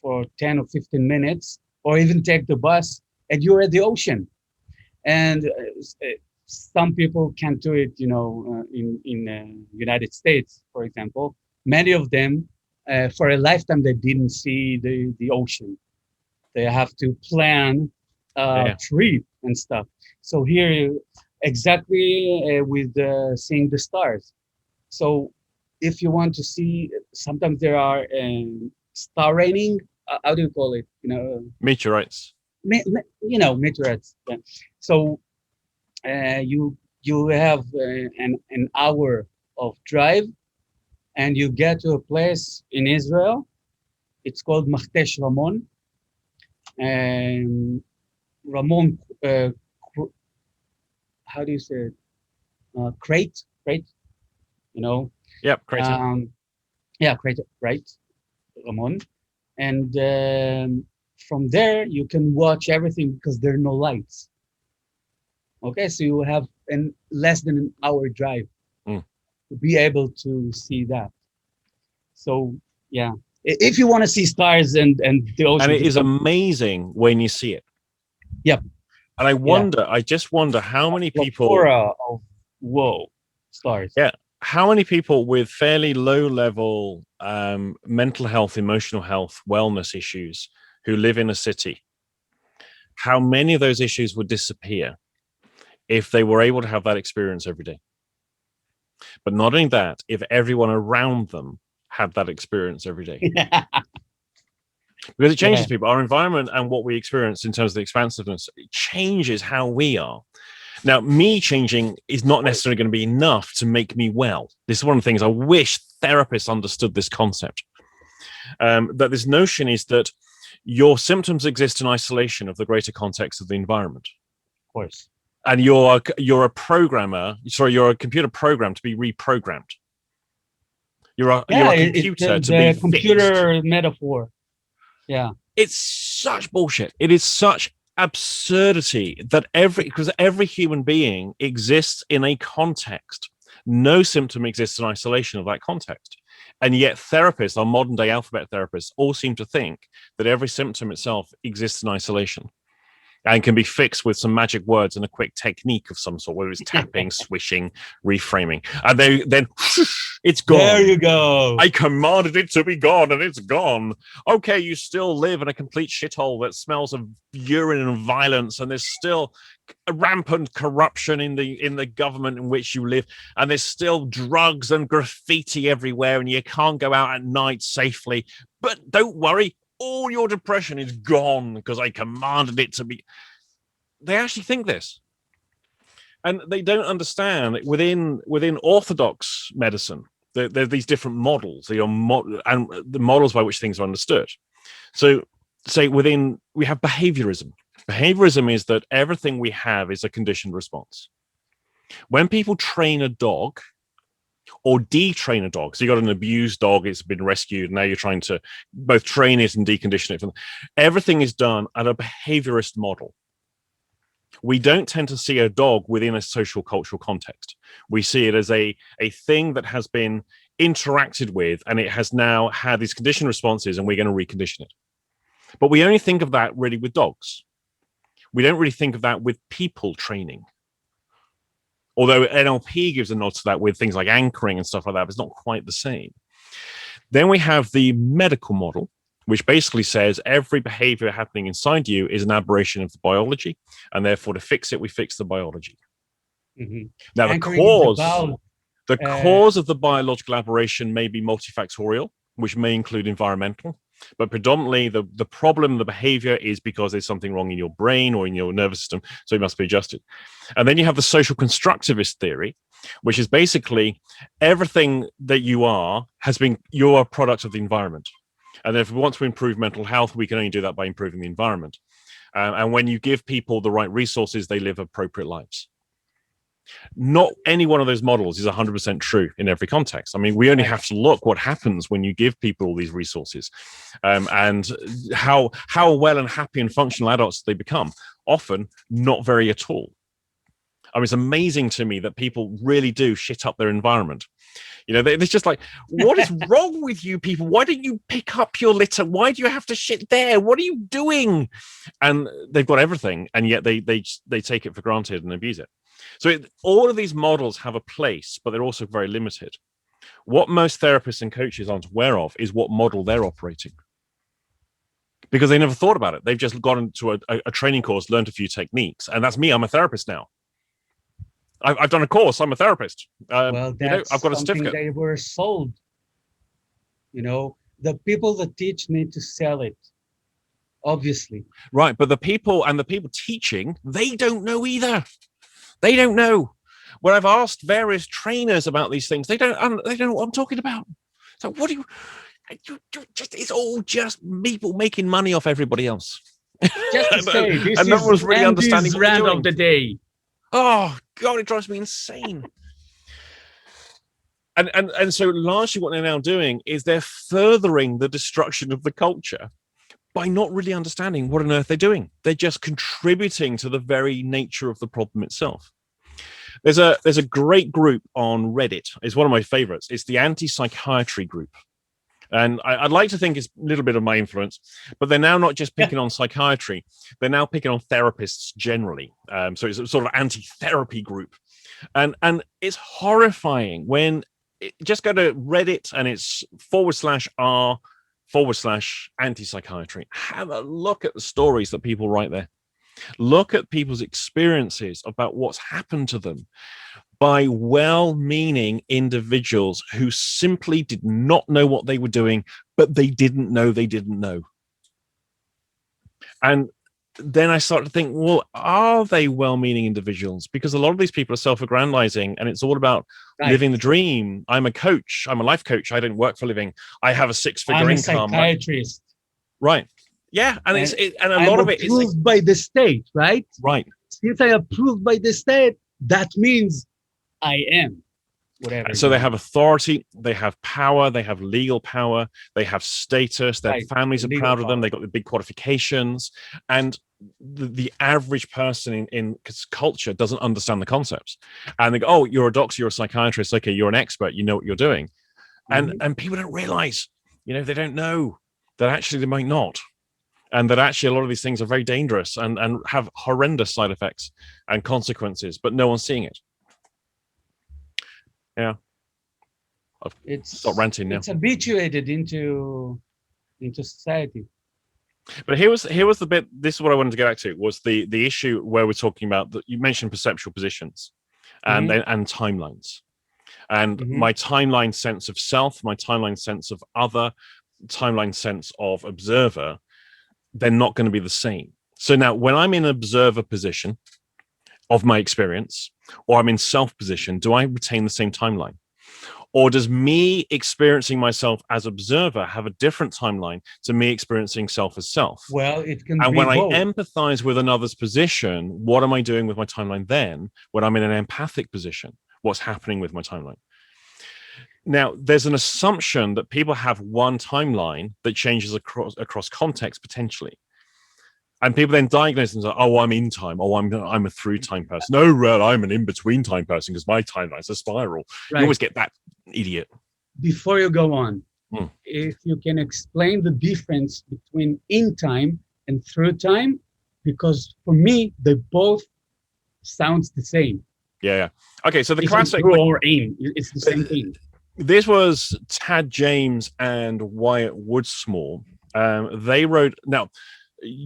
for 10 or 15 minutes, or even take the bus, and you're at the ocean. And some people can't do it, in United States, for example. Many of them, for a lifetime, they didn't see the ocean. They have to plan a trip and stuff. So here, exactly with seeing the stars. So if you want to see, sometimes there are star raining. How do you call it? Meteorites. Meteorites. Yeah. So you have an hour of drive, and you get to a place in Israel. It's called Machtesh Ramon. And Ramon, how do you say it? Crate, Yep, crater. Crater, right, Ramon. And from there, you can watch everything because there are no lights. Okay, so you have less than an hour drive to be able to see that. So, yeah, if you want to see stars and the ocean. And it is amazing when you see it. Yep. And I just wonder how many people. Flora of stars. Yeah. How many people with fairly low level mental health, emotional health, wellness issues who live in a city, how many of those issues would disappear if they were able to have that experience every day? But not only that, if everyone around them had that experience every day. Because it changes people. Our environment and what we experience in terms of the expansiveness, it changes how we are. Now, me changing is not necessarily going to be enough to make me well. This is one of the things I wish therapists understood this concept. That this notion is that your symptoms exist in isolation of the greater context of the environment. Of course. And you're a programmer. Sorry, you're a computer program to be reprogrammed. You're a computer to be computer fixed. Metaphor. Yeah. It's such bullshit. It is such absurdity that every human being exists in a context. No symptom exists in isolation of that context. And yet therapists, our modern day alphabet therapists, all seem to think that every symptom itself exists in isolation and can be fixed with some magic words and a quick technique of some sort, whether it's tapping, swishing, reframing. And then it's gone. There you go. I commanded it to be gone, and it's gone. Okay, you still live in a complete shithole that smells of urine and violence, and there's still rampant corruption in the government in which you live, and there's still drugs and graffiti everywhere, and you can't go out at night safely. But don't worry, all your depression is gone because I commanded it to be. They actually think this, and they don't understand within orthodox medicine. There are these different models, and the models by which things are understood. So, say we have behaviorism. Behaviorism is that everything we have is a conditioned response. When people train a dog or detrain a dog, so you got an abused dog, it's been rescued, and now you're trying to both train it and decondition it. Everything is done at a behaviorist model. We don't tend to see a dog within a social cultural context. We see it as a thing that has been interacted with, and it has now had these conditioned responses, and we're going to recondition it. But we only think of that really with dogs. We don't really think of that with people training. Although NLP gives a nod to that with things like anchoring and stuff like that, but it's not quite the same. Then we have the medical model, which basically says every behavior happening inside you is an aberration of the biology, and therefore to fix it, we fix the biology. Mhm. Now, Anchoring is about, the cause of the biological aberration may be multifactorial, which may include environmental, but predominantly the problem, the behavior is because there's something wrong in your brain or in your nervous system, so it must be adjusted. And then you have the social constructivist theory, which is basically everything that you are you're a product of the environment. And if we want to improve mental health, we can only do that by improving the environment. And when you give people the right resources, they live appropriate lives. Not any one of those models is 100% true in every context. I mean, we only have to look what happens when you give people all these resources, and how well and happy and functional adults they become. Often not very at all. I mean, it's amazing to me that people really do shit up their environment. You know, it's just like, what is wrong with you people? Why don't you pick up your litter? Why do you have to shit there? What are you doing? And they've got everything, and yet they take it for granted and abuse it. So all of these models have a place, but they're also very limited. What most therapists and coaches aren't aware of is what model they're operating, because they never thought about it. They've just gone into a training course, learned a few techniques, and that's me. I'm a therapist now. I've done a course. I'm a therapist. well, that's I've got a something certificate. they were sold. You know, the people that teach need to sell it, obviously. Right, but the people teaching, they don't know either. They don't know. When I've asked various trainers about these things, they don't know what I'm talking about. So what do you it's all just people making money off everybody else. Just to say, this and is no one's really understanding Andy's what they're rant doing. of the day. Oh God, it drives me insane. And so largely what they're now doing is they're furthering the destruction of the culture by not really understanding what on earth they're doing. They're just contributing to the very nature of the problem itself. There's a great group on Reddit. It's one of my favorites. It's the anti-psychiatry group. And I'd like to think it's a little bit of my influence, but they're now not just picking on psychiatry. They're now picking on therapists generally. So it's a sort of anti-therapy group. And it's horrifying when just go to Reddit and it's /r/anti-psychiatry. Have a look at the stories that people write there. Look at people's experiences about what's happened to them by well-meaning individuals who simply did not know what they were doing, but they didn't know they didn't know. And then I start to think, well, are they well-meaning individuals? Because a lot of these people are self-aggrandizing, and it's all about living the dream. I'm a coach. I'm a life coach. I don't work for a living. I have a six-figure income. I'm a psychiatrist. Right. Yeah, and a lot of it is approved by the state, right? Right. Since I approved by the state, that means I am whatever. So they have authority, they have power, they have legal power, they have status, their families are proud of them, they got the big qualifications, and the average person in culture doesn't understand the concepts. And they go, oh, you're a doctor, you're a psychiatrist, okay, you're an expert, you know what you're doing. And people don't realize, they don't know that actually they might not. And that actually a lot of these things are very dangerous and have horrendous side effects and consequences, but no one's seeing it. Yeah. It's not ranting now. It's habituated into society. But here was the bit, this is what I wanted to get back to, was the issue where we're talking about, that you mentioned perceptual positions and timelines. And my timeline sense of self, my timeline sense of other, timeline sense of observer, they're not going to be the same. So now when I'm in observer position of my experience, or I'm in self position, do I retain the same timeline? Or does me experiencing myself as observer have a different timeline to me experiencing self as self? Well, it can and be when both. I empathize with another's position, what am I doing with my timeline then? When I'm in an empathic position, what's happening with my timeline? Now, there's an assumption that people have one timeline that changes across context potentially. And people then diagnose themselves, oh, I'm in time. Oh, I'm a through time person. No, well, I'm an in-between time person because my timeline's a spiral. Right. You always get that idiot. Before you go on, if you can explain the difference between in time and through time, because for me they both sounds the same. Yeah. Okay, so the Even classic. through or in, it's the same thing. This was Tad James and Wyatt Woodsmall. They wrote. Now,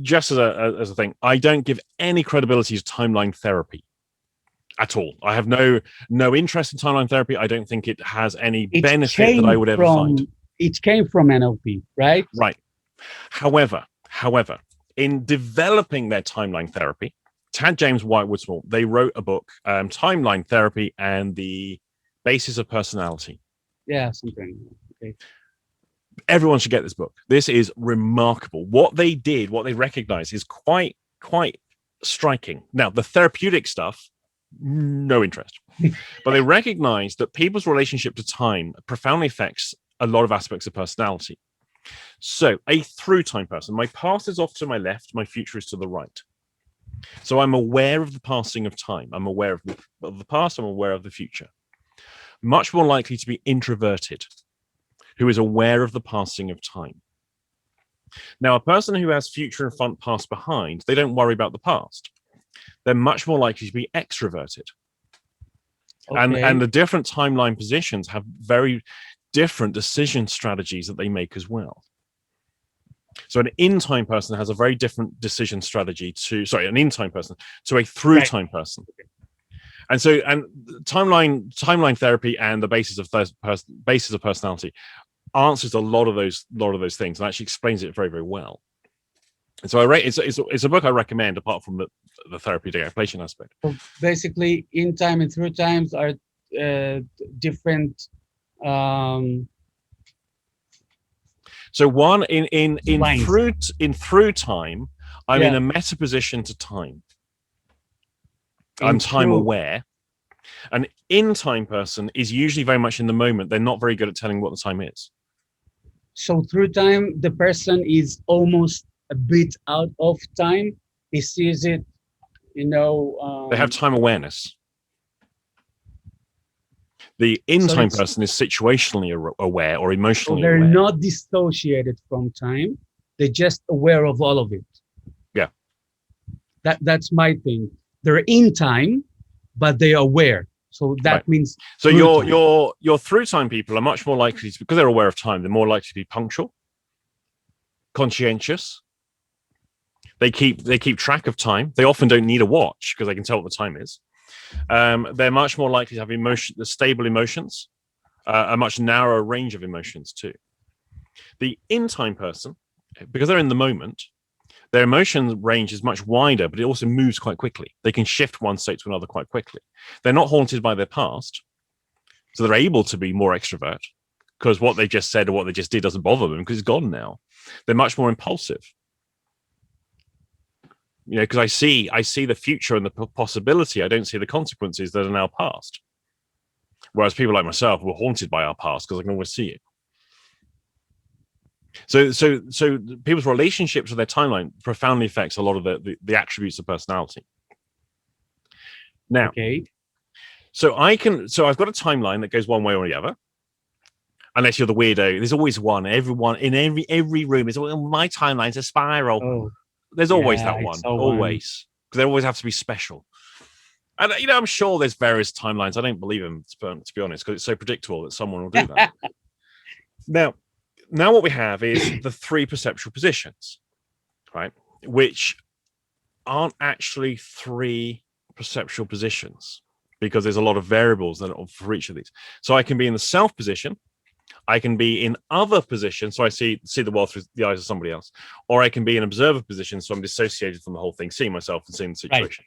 just as a thing, I don't give any credibility to timeline therapy at all. I have no interest in timeline therapy. I don't think it has any benefit that I would ever find. It came from NLP, right? Right. However, in developing their timeline therapy, Tad James, Wyatt Woodsmall, they wrote a book, Timeline Therapy and the Basis of Personality. Yeah, something. Okay. Everyone should get this book. This is remarkable. What they did, what they recognized is quite striking. Now, the therapeutic stuff, no interest. But they recognized that people's relationship to time profoundly affects a lot of aspects of personality. So, a through time person, my past is off to my left, my future is to the right. So I'm aware of the passing of time. I'm aware of the past. I'm aware of the future. Much more likely to be introverted, who is aware of the passing of time. Now, a person who has future in front, past behind, they don't worry about the past. They're much more likely to be extroverted. Okay. And the different timeline positions have very different decision strategies that they make as well. So an in-time person has a very different decision strategy an in-time person to a through-time person. And so, and timeline therapy and the basis of personality answers a lot of those things and actually explains it very, very well. And so it's a book I recommend, apart from the therapeutic application aspect. So basically, in time and through times are different. So one in through time, I'm in a meta position to time. I'm time aware. An in time person is usually very much in the moment. They're not very good at telling what the time is. So through time, the person is almost a bit out of time. He sees it, they have time awareness. The in-time person is situationally aware or emotionally aware. They're not dissociated from time. They're just aware of all of it. Yeah. That's my thing. They're in time, but they're aware. So that means... So your through-time people are much more likely to, because they're aware of time, they're more likely to be punctual, conscientious. They keep track of time. They often don't need a watch because they can tell what the time is. They're much more likely to have stable emotions, a much narrower range of emotions too. The in-time person, because they're in the moment, their emotion range is much wider, but it also moves quite quickly. They can shift one state to another quite quickly. They're not haunted by their past, so they're able to be more extrovert because what they just said or what they just did doesn't bother them because it's gone now. They're much more impulsive. Because I see the future and the possibility. I don't see the consequences that are now past. Whereas people like myself were haunted by our past because I can always see it. So people's relationships with their timeline profoundly affects a lot of the attributes of personality. Now, so I've got a timeline that goes one way or the other. Unless you're the weirdo, there's always one. Everyone in every room is my timeline's a spiral. Oh. There's always that one, always, because they always have to be special. And I'm sure there's various timelines. I don't believe them, to be honest, because it's so predictable that someone will do that. Now what we have is the three perceptual positions, right? Which aren't actually three perceptual positions because there's a lot of variables for each of these. So I can be in the self position. I can be in other positions, so I see the world through the eyes of somebody else, or I can be in observer position, so I'm dissociated from the whole thing, seeing myself and seeing the situation.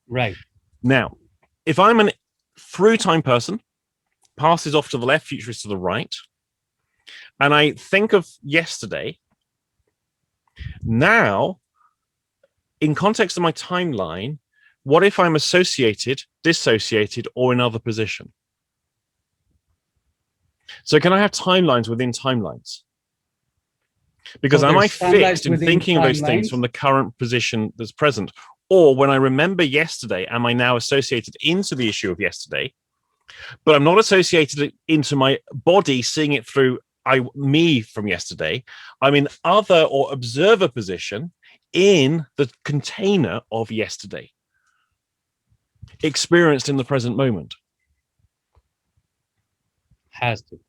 Right. Now, if I'm an through time person, past is off to the left, future is to the right, and I think of yesterday, now, in context of my timeline, what if I'm associated, dissociated, or in other position? So can I have timelines within timelines? Because am I fixed in thinking of those things from the current position that's present? Or when I remember yesterday, am I now associated into the issue of yesterday, but I'm not associated into my body, seeing it through me from yesterday. I'm in other or observer position in the container of yesterday, experienced in the present moment. Has to.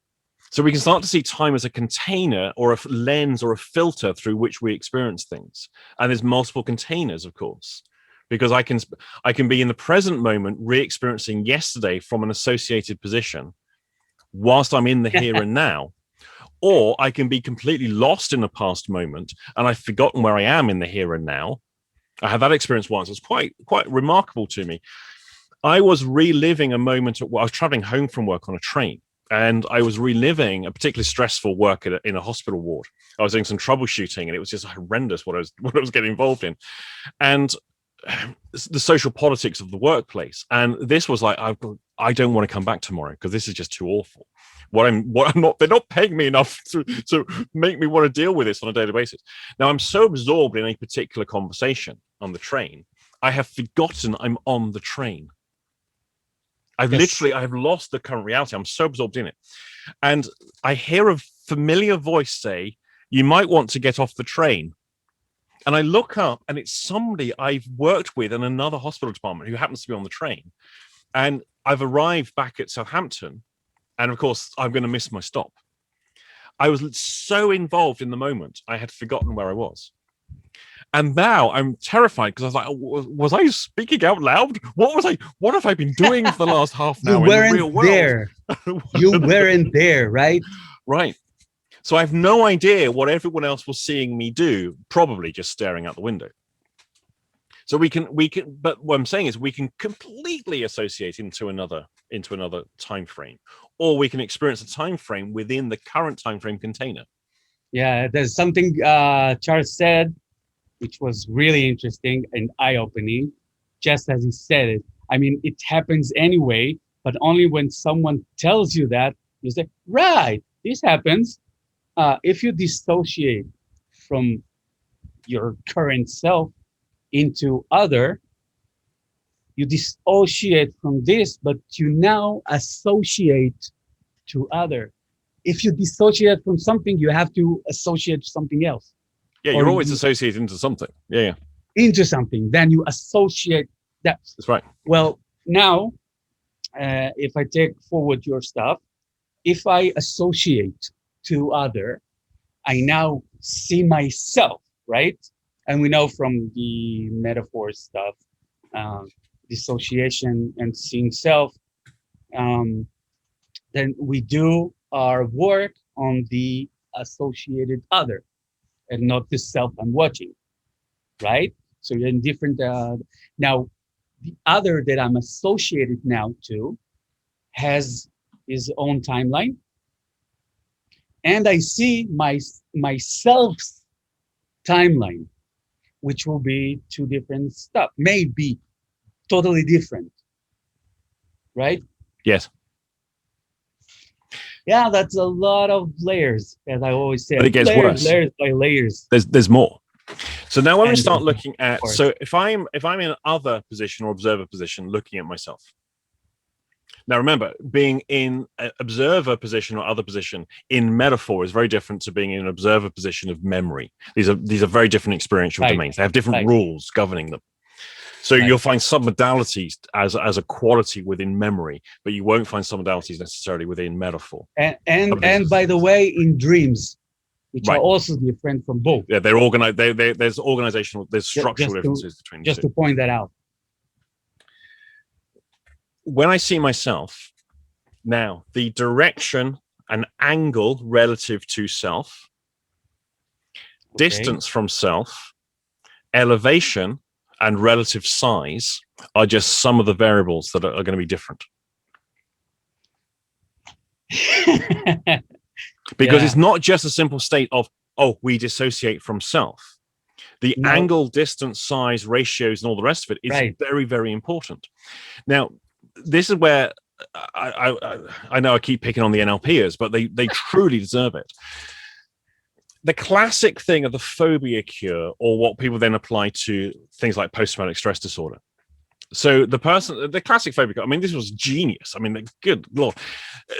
So we can start to see time as a container or a lens or a filter through which we experience things. And there's multiple containers, of course, because I can be in the present moment re-experiencing yesterday from an associated position whilst I'm in the here and now. Or I can be completely lost in a past moment and I've forgotten where I am in the here and now. I had that experience once. It was quite remarkable to me. I was reliving a moment I was traveling home from work on a train, and I was reliving a particularly stressful work in a hospital ward. I was doing some troubleshooting, and it was just horrendous what I was getting involved in, and the social politics of the workplace. And this was like, I don't want to come back tomorrow because this is just too awful. They're not paying me enough to make me want to deal with this on a daily basis. Now I'm so absorbed in a particular conversation on the train, I have forgotten I'm on the train. I have lost the current reality. I'm so absorbed in it. And I hear a familiar voice say, "You might want to get off the train." And I look up and it's somebody I've worked with in another hospital department who happens to be on the train. And I've arrived back at Southampton. And of course, I'm going to miss my stop. I was so involved in the moment, I had forgotten where I was. And now I'm terrified because I was like, was I speaking out loud? What have I been doing for the last half an hour in the real world? There. You weren't there, right? Right. So I have no idea what everyone else was seeing me do, probably just staring out the window. So we can, but what I'm saying is we can completely associate into another time frame, or we can experience a time frame within the current time frame container. Yeah, there's something Charles said, which was really interesting and eye-opening, just as he said it. I mean, it happens anyway, but only when someone tells you that, you say, right, this happens. If you dissociate from your current self into other, you dissociate from this, but you now associate to other. If you dissociate from something, you have to associate to something else. Yeah, you're always associated into something. Yeah. Into something, then you associate that. That's right. Well, now, if I take forward your stuff, if I associate to other, I now see myself, right? And we know from the metaphor stuff, dissociation and seeing self, then we do our work on the associated other and not the self I'm watching, right? So you're in different, now the other that I'm associated now to has his own timeline. And I see myself's timeline, which will be two different stuff, maybe totally different, right? Yes. Yeah, that's a lot of layers, as I always say. But it gets worse. Layers by layers. There's more. So now when we And start looking at, course. so if I'm in an other position or observer position, looking at myself. Now remember, being in an observer position or other position in metaphor is very different to being in an observer position of memory. These are very different experiential domains. They have different rules governing them. So you'll find submodalities as a quality within memory, but you won't find submodalities necessarily within metaphor. And by the way, in dreams, which are also different from both. Yeah, they're organized. There's organizational, there's structural differences between just the two. to point that out. When I see myself now, the direction and angle relative to self, distance from self, elevation, and relative size are just some of the variables that are going to be different. Because it's not just a simple state of, oh, we dissociate from self. The angle, distance, size, ratios, and all the rest of it is very, very important. Now, this is where I know I keep picking on the NLPers, but they truly deserve it. The classic thing of the phobia cure, or what people then apply to things like post-traumatic stress disorder. So the classic phobia cure, I mean, this was genius. I mean, good Lord.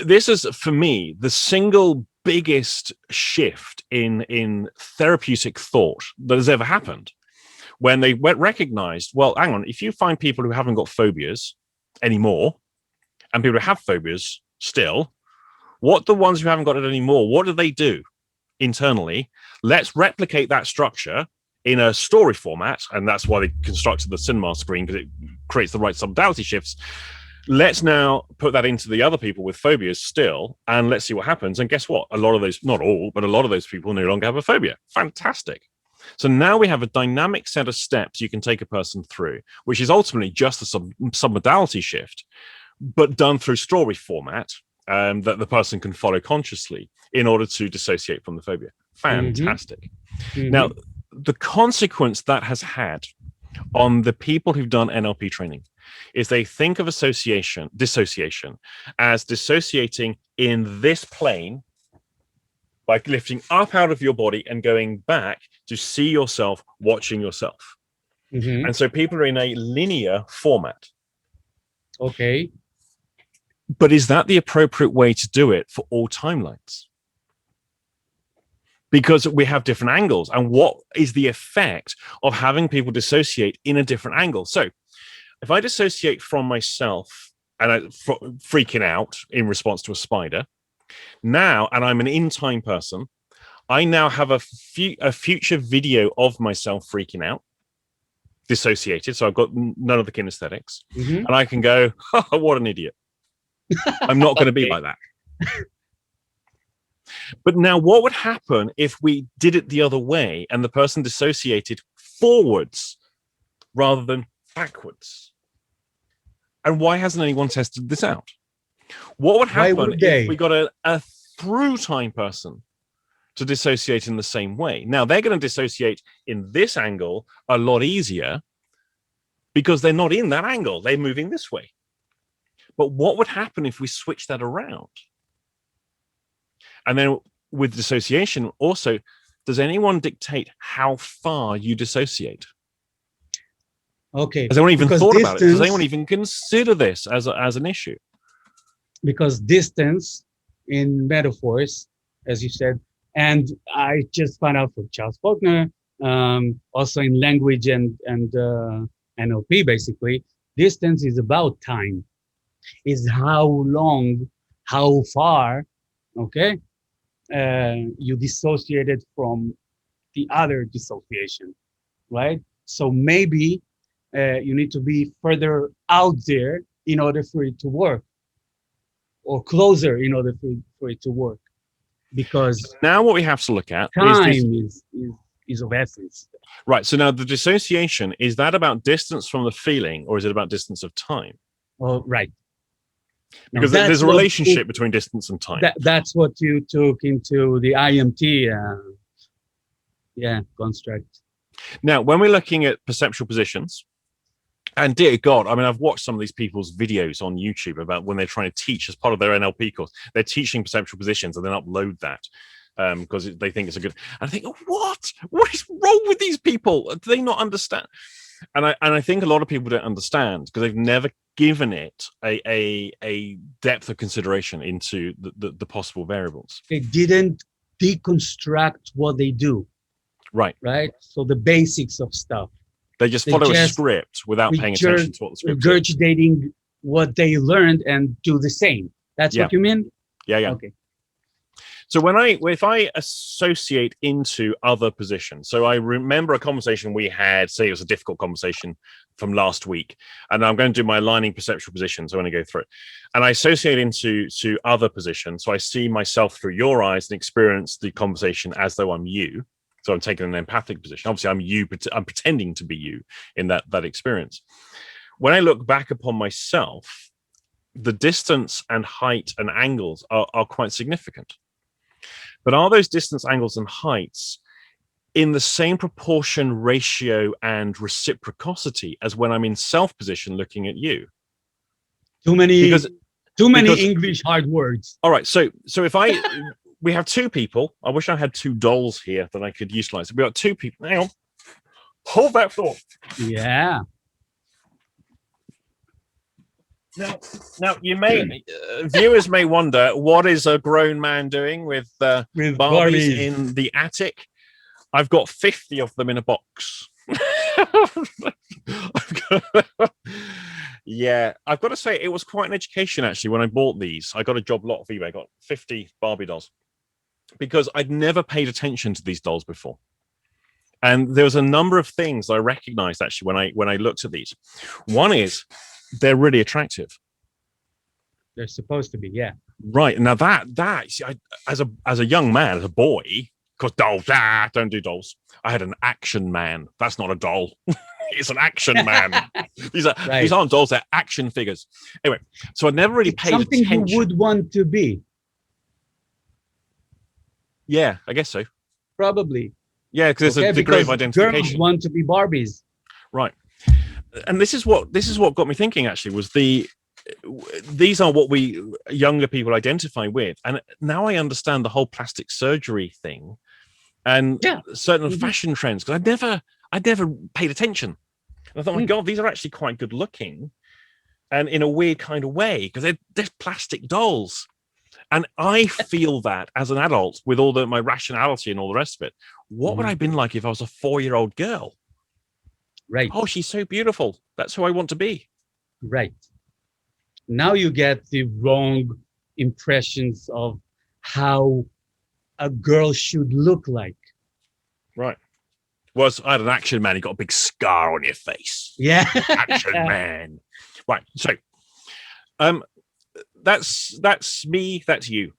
This is, for me, the single biggest shift in therapeutic thought that has ever happened. when they recognized, well, hang on, if you find people who haven't got phobias anymore and people who have phobias still, what the ones who haven't got it anymore, what do they do internally? Let's replicate that structure in a story format, and that's why they constructed the cinema screen, because it creates the right submodality shifts. Let's now put that into the other people with phobias still, and let's see what happens. And guess what? A lot of those, not all, but a lot of those people no longer have a phobia. Fantastic. So now we have a dynamic set of steps you can take a person through, which is ultimately just a submodality shift, but done through story format that the person can follow consciously in order to dissociate from the phobia. Fantastic. Mhm. Now, the consequence that has had on the people who've done NLP training is they think of dissociation as dissociating in this plane by lifting up out of your body and going back to see yourself watching yourself. Mhm. And so people are in a linear format. Okay. But is that the appropriate way to do it for all timelines? Because we have different angles. And what is the effect of having people dissociate in a different angle? So if I dissociate from myself and I'm freaking out in response to a spider, now, and I'm an in-time person, I now have a future video of myself freaking out, dissociated. So I've got none of the kinesthetics. Mhm. And I can go, oh, what an idiot. I'm not going to be Okay. like that. But now what would happen if we did it the other way and the person dissociated forwards rather than backwards? And why hasn't anyone tested this out? What would Why happen would they? if we got a through time person to dissociate in the same way? Now they're going to dissociate in this angle a lot easier because they're not in that angle. They're moving this way. But what would happen if we switch that around? And then with dissociation also, does anyone dictate how far you dissociate? Okay. Has anyone even Because thought about it? Does distance- anyone even consider this as an issue? Because distance in metaphors, as you said, and I just found out from Charles Faulkner, also in language and NLP, basically, distance is about time, is how long, how far, okay, you dissociated from the other dissociation, right? So maybe you need to be further out there in order for it to work, or closer in order for it to work, because Now what we have to look at time is of essence. right. So now the dissociation, is that about distance from the feeling or is it about distance of time? Oh, right. Now, Because that's there's a what relationship between distance and time. that's what you took into the IMT construct. Now, when we're looking at perceptual positions, and dear God, I mean, I've watched some of these people's videos on YouTube about when they're trying to teach as part of their NLP course, they're teaching perceptual positions and then upload that because they think it's a good. And I think, what is wrong with these people? Do they not understand? And I think a lot of people don't understand because they've never given it a depth of consideration into the possible variables. They didn't deconstruct what they do, Right. So the basics of stuff, They just They follow a just script without paying attention to what the script is. regurgitating what they learned and do the same. That's Yeah. what you mean? Yeah. Okay. So if I associate into other positions, so I remember a conversation we had, say it was a difficult conversation from last week, and I'm going to do my aligning perceptual positions. I want to go through it, and I associate into other positions. So I see myself through your eyes and experience the conversation as though I'm you. So I'm taking an empathic position. Obviously, I'm you, but I'm pretending to be you in that experience. When I look back upon myself, the distance and height and angles are quite significant. But are those distance, angles, and heights in the same proportion, ratio, and reciprocity as when I'm in self position looking at you? Too many Because English hard words. all right, so if we have two people. I wish I had two dolls here that I could utilize. We got two people. Hang on, hold that thought. Yeah. Now you may viewers may wonder, what is a grown man doing with Barbies in the attic? I've got 50 of them in a box. Yeah, I've got to say it was quite an education actually when I bought these. I got a job lot of eBay, I got 50 Barbie dolls because I'd never paid attention to these dolls before. And there was a number of things I recognized actually when I looked at these. One is they're really attractive. They're supposed to be, yeah. Right. Now see, as a young man, as a boy, because dolls, don't do dolls. I had an action man. That's not a doll. It's an action man. These aren't dolls, they're action figures. Anyway, so I never really It's paid something attention. you would want to be, Yeah, I guess so. probably. Yeah, because there's a degree of Because identification. girls want to be Barbies. Right. And this is what got me thinking actually was these are what we younger people identify with. And now I understand the whole plastic surgery thing and certain fashion trends, because I'd never paid attention. And I thought, my God, these are actually quite good looking and in a weird kind of way, because they're plastic dolls. And I feel that as an adult with all my rationality and all the rest of it, what would I have been like if I was a 4-year-old girl? Right. Oh, she's so beautiful. That's who I want to be. Right. Now you get the wrong impressions of how a girl should look like. Right. I had an action man. You got a big scar on your face. Yeah. Action man. Right. So, that's me. That's you.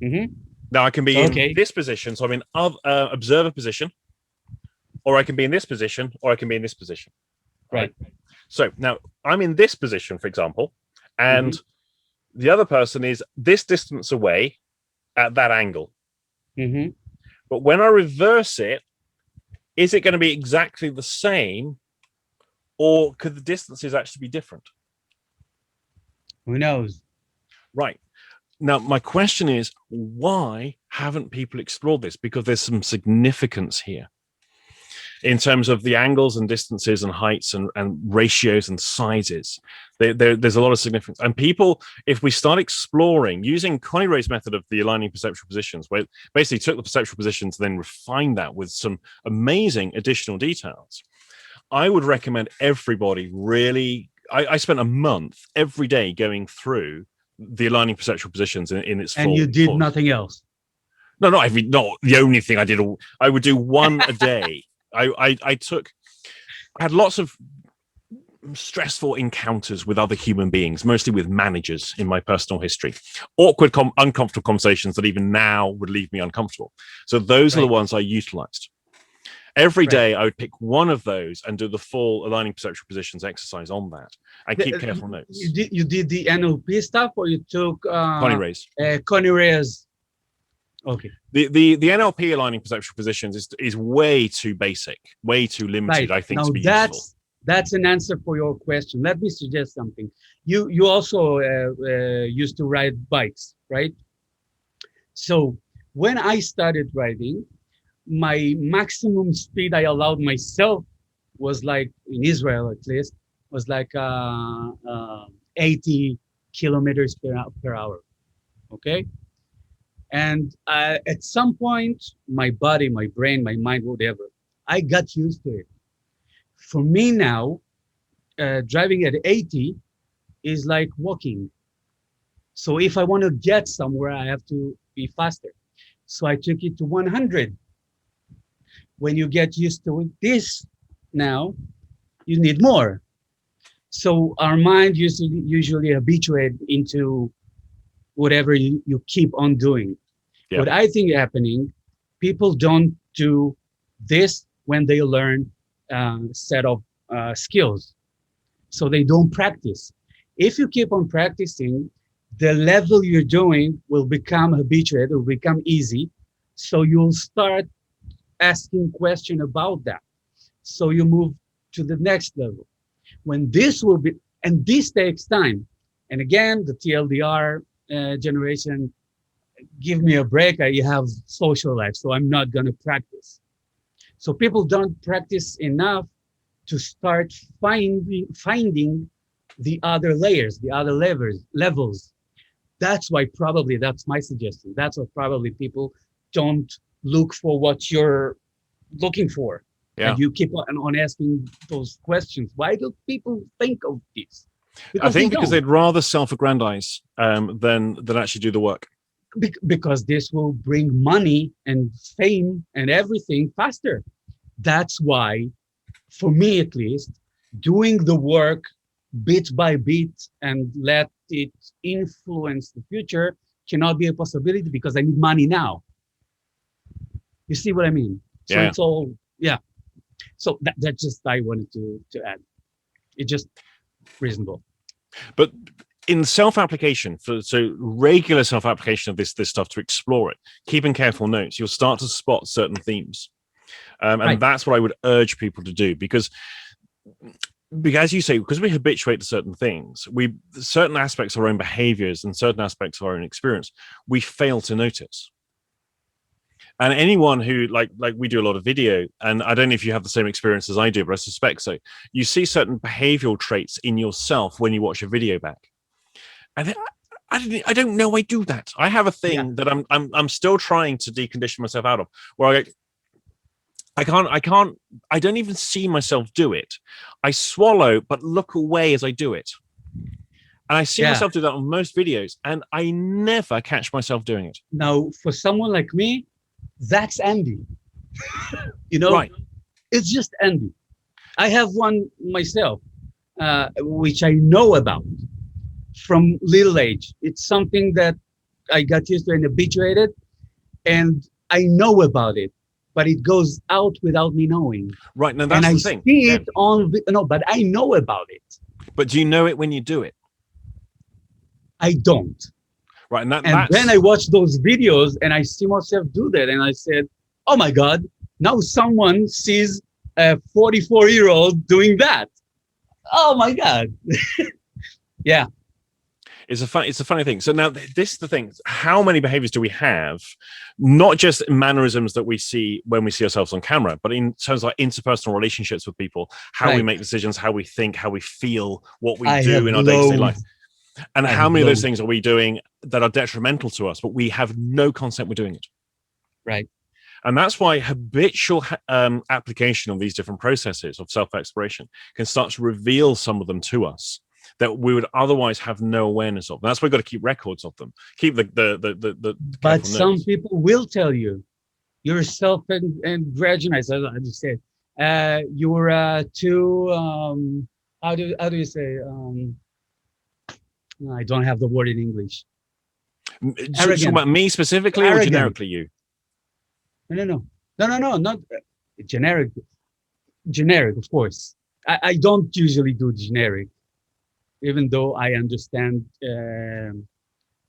Mm-hmm. Now I can be in this position. So I'm in observer position, or I can be in this position, or I can be in this position. Right. So now I'm in this position, for example, and the other person is this distance away at that angle. Mm-hmm. But when I reverse it, is it going to be exactly the same, or could the distances actually be different? Who knows? Right. Now, my question is, why haven't people explored this? Because there's some significance here in terms of the angles and distances and heights and ratios and sizes. There's a lot of significance. And people, if we start exploring using Connirae's method of the aligning perceptual positions, where it basically took the perceptual positions and then refined that with some amazing additional details, I would recommend everybody really. I spent a month every day going through the aligning perceptual positions in its full. And you did nothing else? No, not the only thing I did. I would do one a day. I had lots of stressful encounters with other human beings, mostly with managers in my personal history. Awkward, uncomfortable conversations that even now would leave me uncomfortable. So those are the ones I utilized. Every day I would pick one of those and do the full aligning perceptual positions exercise on that. I keep careful notes. You did the NLP stuff, or you took Connirae's. Connirae's. Okay. The NLP aligning perceptual positions is way too basic, way too limited. I think now to be useful. That's an answer for your question. Let me suggest something. You also used to ride bikes, right? So when I started riding, my maximum speed I allowed myself was like, in Israel at least, was like 80 kilometers per hour. Okay. And at some point, my body, my brain, my mind, whatever, I got used to it. For me now, driving at 80 is like walking. So if I want to get somewhere, I have to be faster. So I took it to 100. When you get used to this now, you need more. So our mind usually habituate into whatever you keep on doing. Yeah. What I think happening, people don't do this when they learn set of skills. So they don't practice. If you keep on practicing, the level you're doing will become habituated, will become easy. So you'll start asking questions about that. So you move to the next level. When this will be, and this takes time. And again, the TLDR generation, give me a break. I have social life, so I'm not going to practice. So people don't practice enough to start finding the other layers, the other levels. That's why probably, that's my suggestion. That's why probably people don't look for what you're looking for. Yeah. And you keep on asking those questions. Why do people think of this? I think they because don't. they'd rather self-aggrandize than actually do the work. Because this will bring money and fame and everything faster. That's why, for me at least, doing the work bit by bit and let it influence the future cannot be a possibility because I need money now. You see what I mean? So Yeah. it's all, yeah. So that just I wanted to add. It's just reasonable. But in self-application, so regular self-application of this stuff to explore it, keeping careful notes, you'll start to spot certain themes. And Right. that's what I would urge people to do, because as you say, because we habituate to certain things, certain aspects of our own behaviors and certain aspects of our own experience, we fail to notice. And anyone who like we do a lot of video, and I don't know if you have the same experience as I do, but I suspect so. You see certain behavioral traits in yourself when you watch a video back, and I don't know I do that. I have a thing that I'm still trying to decondition myself out of, where I don't even see myself do it. I swallow but look away as I do it, and I see myself do that on most videos, and I never catch myself doing it. Now, for someone like me, that's Andy. Right. It's just Andy. I have one myself, which I know about from little age. It's something that I got used to and habituated, and I know about it, but it goes out without me knowing. Right. Now that's and the I thing. See it on no, but I know about it. But do you know it when you do it? I don't. Right. And then I watch those videos and I see myself do that. And I said, oh my God, now someone sees a 44-year-old doing that. Oh my God. Yeah. It's a funny thing. So now this is the thing. How many behaviors do we have? Not just mannerisms that we see when we see ourselves on camera, but in terms of like interpersonal relationships with people, how we make decisions, how we think, how we feel, what we do in our day-to-day life. And how many of those things are we doing that are detrimental to us, but we have no concept we're doing it? Right. And that's why habitual application of these different processes of self-exploration can start to reveal some of them to us that we would otherwise have no awareness of. And that's why we've got to keep records of them. Keep the But some notes. people will tell you you're self-aggrandized. I just said you're too. How do you say? I don't have the word in English. Talking about me specifically or generically you? No, not generic. Generic, of course. I don't usually do generic, even though I understand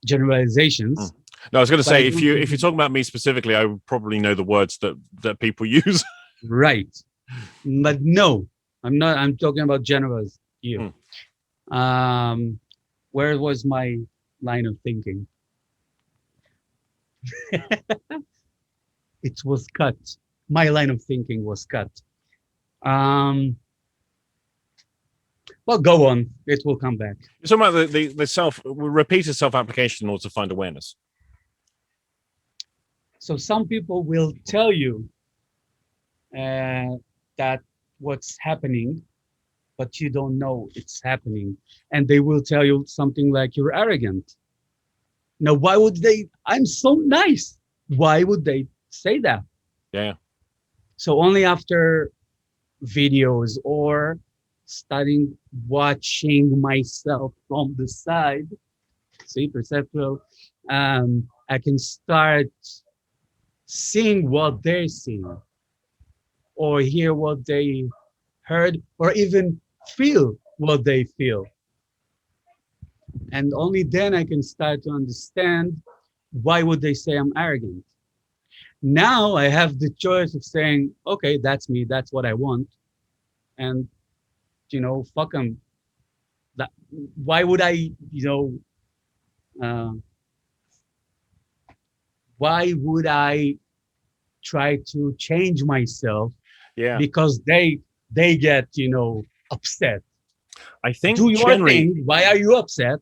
generalizations. No, I was going to say, if you're talking about me specifically, I would probably know the words that people use. Right. But no, I'm not. I'm talking about generals here. Where was my line of thinking? It was cut. My line of thinking was cut. Well, go on. It will come back. You're talking about the repeated self-application in order to find awareness. So some people will tell you that what's happening, but you don't know it's happening. And they will tell you something like you're arrogant. Now, why would they? I'm so nice. Why would they say that? Yeah. So only after videos or watching myself from the side, see, perceptual, I can start seeing what they're seeing or hear what they heard or even feel what they feel. And only then I can start to understand why would they say I'm arrogant. Now I have the choice of saying, okay, that's me, that's what I want. And, fuck them. Why would I, why would I try to change myself? Yeah. Because they get, upset. I think do your thing. Why are you upset?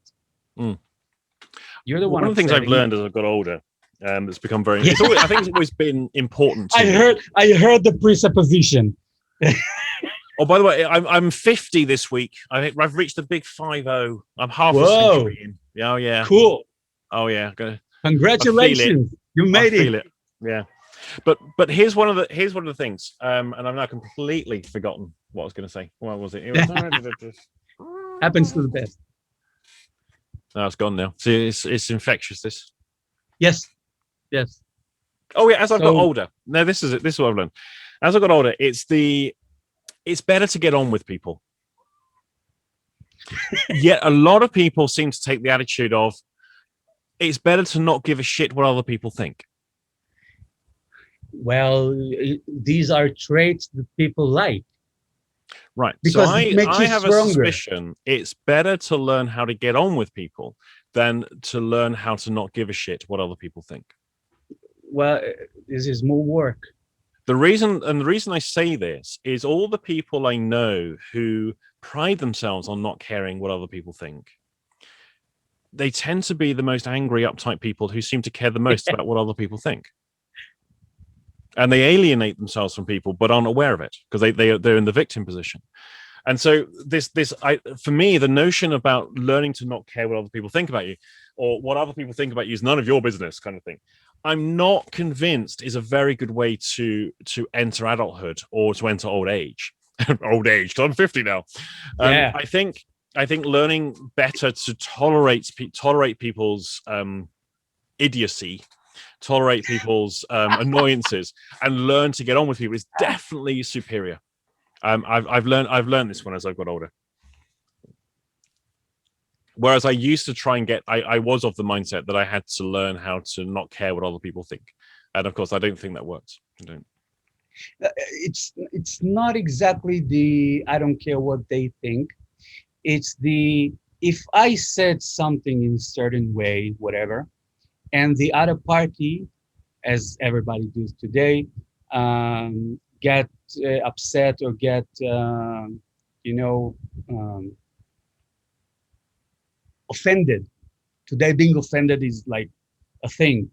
You're the one. One of the things I've learned as I've got older, it's become very. I think it's always been important. I heard the presupposition. Oh, by the way, I'm 50 this week. I've reached the big 50. I'm half a Whoa. century in. Oh yeah. Cool. Oh yeah. Congratulations. You I made feel it. it. Yeah. But here's one of the things. And I've now completely forgotten what I was going to say. What was it? It was Happens to the best. No, it's gone now. See, it's infectious. This. Yes. Yes. Oh yeah. As I've got So- older. No, this is it. This is what I've learned. As I got older, it's better to get on with people. Yet a lot of people seem to take the attitude of it's better to not give a shit what other people think. Well, these are traits that people like. Right. Because so it makes I you have stronger. a suspicion it's better to learn how to get on with people than to learn how to not give a shit what other people think. Well, this is more work. The reason I say this is all the people I know who pride themselves on not caring what other people think, they tend to be the most angry, uptight people who seem to care the most about what other people think. And they alienate themselves from people, but aren't aware of it because they're in the victim position. And so for me, the notion about learning to not care what other people think about you or what other people think about you is none of your business kind of thing. I'm not convinced is a very good way to enter adulthood or to enter old age. Old age, I'm 50 now. Yeah. I think learning better to tolerate people's idiocy, tolerate people's annoyances, and learn to get on with people is definitely superior. I've learned this one as I've got older. Whereas I used to try and I was of the mindset that I had to learn how to not care what other people think. And of course, I don't think that works. I don't. It's not exactly the I don't care what they think. It's the if I said something in a certain way, whatever, and the other party, as everybody does today, get upset or get offended. Today, being offended is like a thing.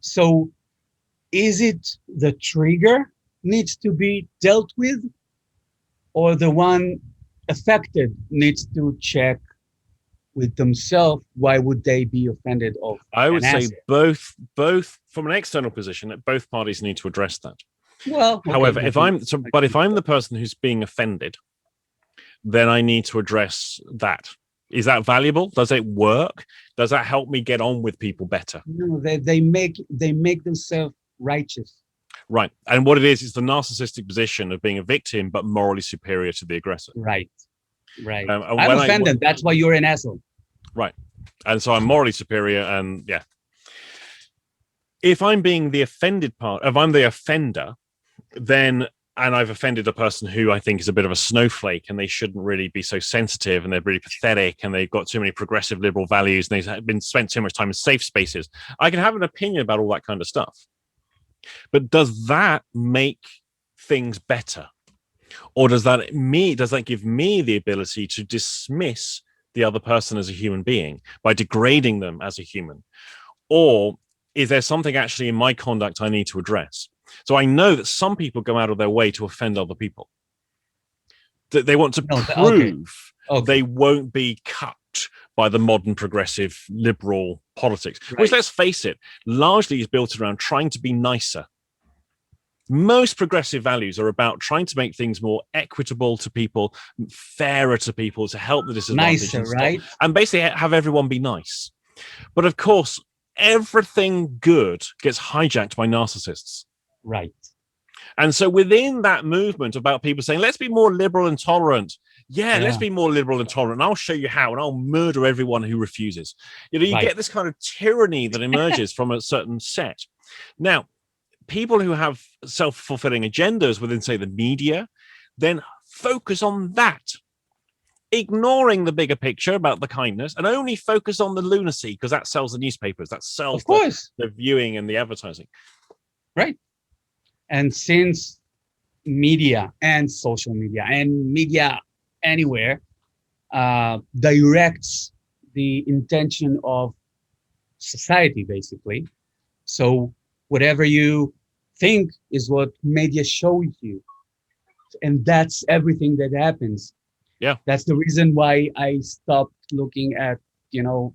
So, is it the trigger needs to be dealt with, or the one affected needs to check with themselves why would they be offended of I would an say asset? both from an external position that both parties need to address that. Well, okay, However, if I'm the the person who's being offended, then I need to address that. Is that valuable? Does it work? Does that help me get on with people better? no, they make themselves righteous. Right. And what it is the narcissistic position of being a victim, but morally superior to the aggressor. Right. And and I'm when offended. That's why you're an asshole. Right. And so I'm morally superior. And yeah. If I'm being the offended part, if I'm the offender, then and I've offended a person who I think is a bit of a snowflake and they shouldn't really be so sensitive and they're really pathetic and they've got too many progressive liberal values and they've been spent too much time in safe spaces. I can have an opinion about all that kind of stuff. But does that make things better? Or does that give me the ability to dismiss the other person as a human being by degrading them as a human? Or is there something actually in my conduct I need to address? So I know that some people go out of their way to offend other people. That they want to prove they won't be cut by the modern progressive liberal politics, which, let's face it, largely is built around trying to be nicer. Most progressive values are about trying to make things more equitable to people, fairer to people, to help the disadvantaged, Nicer, right? And basically have everyone be nice. But of course, everything good gets hijacked by narcissists. Right. And so within that movement about people saying, let's be more liberal and tolerant. Yeah, let's be more liberal and tolerant. And I'll show you how, and I'll murder everyone who refuses. You get this kind of tyranny that emerges from a certain set. Now, people who have self-fulfilling agendas within, say, the media, then focus on that, ignoring the bigger picture about the kindness and only focus on the lunacy because that sells the newspapers, that sells the viewing and the advertising. Right. And since media and social media and media anywhere directs the intention of society, basically. So whatever you think is what media shows you. And that's everything that happens. Yeah. That's the reason why I stopped looking at,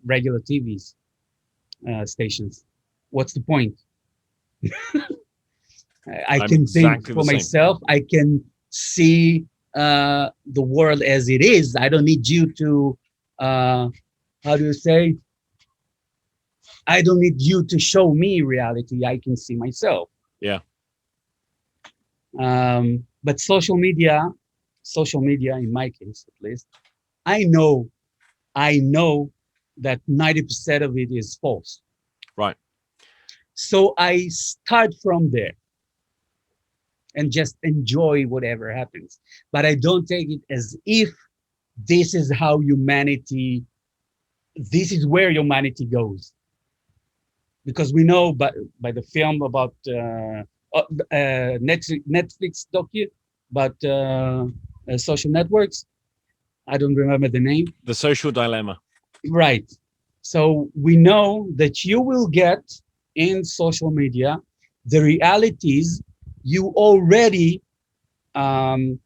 regular TVs stations. What's the point? I I'm can think exactly for the same. myself. I can see the world as it is. I don't need you to, how do you say? I don't need you to show me reality. I can see myself. Yeah. But social media, in my case at least, I know that 90% of it is false. Right. So I start from there and just enjoy whatever happens. But I don't take it as if this is how this is where humanity goes. Because we know by the film about Netflix docu about social networks. I don't remember the name. The Social Dilemma. Right. So we know that you will get in social media the realities you already want,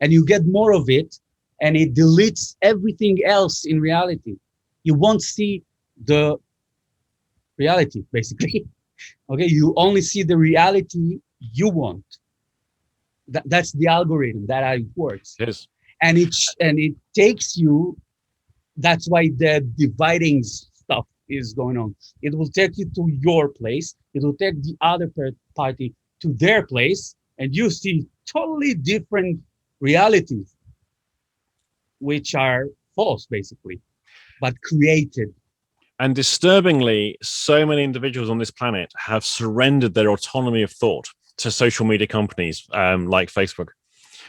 and you get more of it, and it deletes everything else in reality. You won't see the reality, basically. Okay, you only see the reality you want. That's the algorithm. That's how it works. It is. And it takes you. That's why the dividing stuff is going on. It will take you to your place. It will take the other party to their place, and you see totally different realities, which are false, basically, but created. And disturbingly, so many individuals on this planet have surrendered their autonomy of thought to social media companies like Facebook.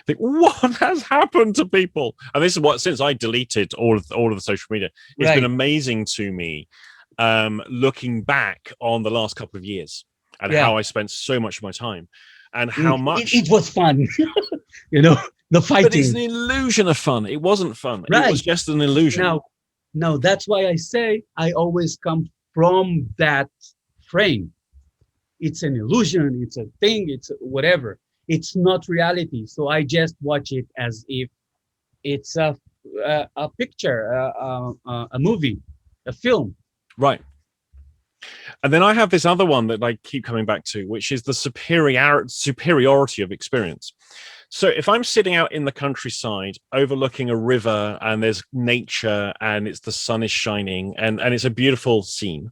Think, what has happened to people? And this is what, since I deleted all of the social media, it's been amazing to me looking back on the last couple of years and how I spent so much of my time and how much it was fun. The fighting. But it's an illusion of fun. It wasn't fun. Right. It was just an illusion. Now, that's why I say I always come from that frame. It's an illusion. It's a thing. It's whatever. It's not reality. So I just watch it as if it's a picture, a movie, a film. Right. And then I have this other one that I keep coming back to, which is the superiority of experience. So if I'm sitting out in the countryside overlooking a river and there's nature and the sun is shining and it's a beautiful scene,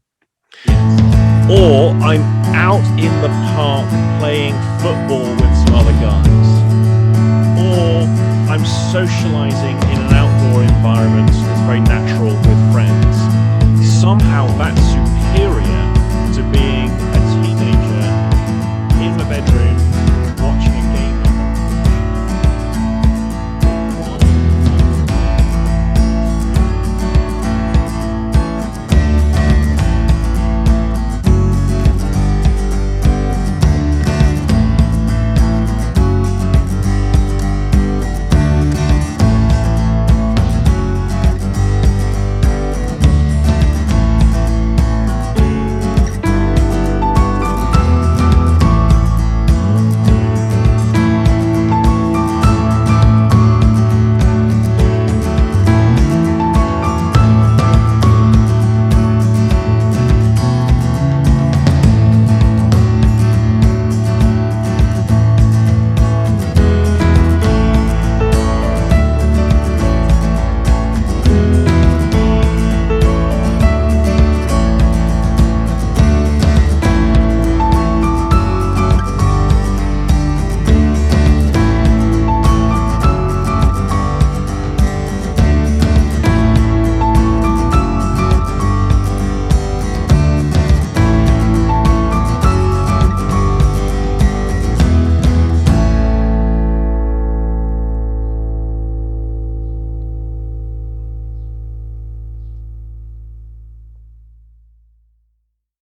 or I'm out in the park playing football with some other guys, or I'm socializing in an outdoor environment that's very natural with friends, somehow that's superior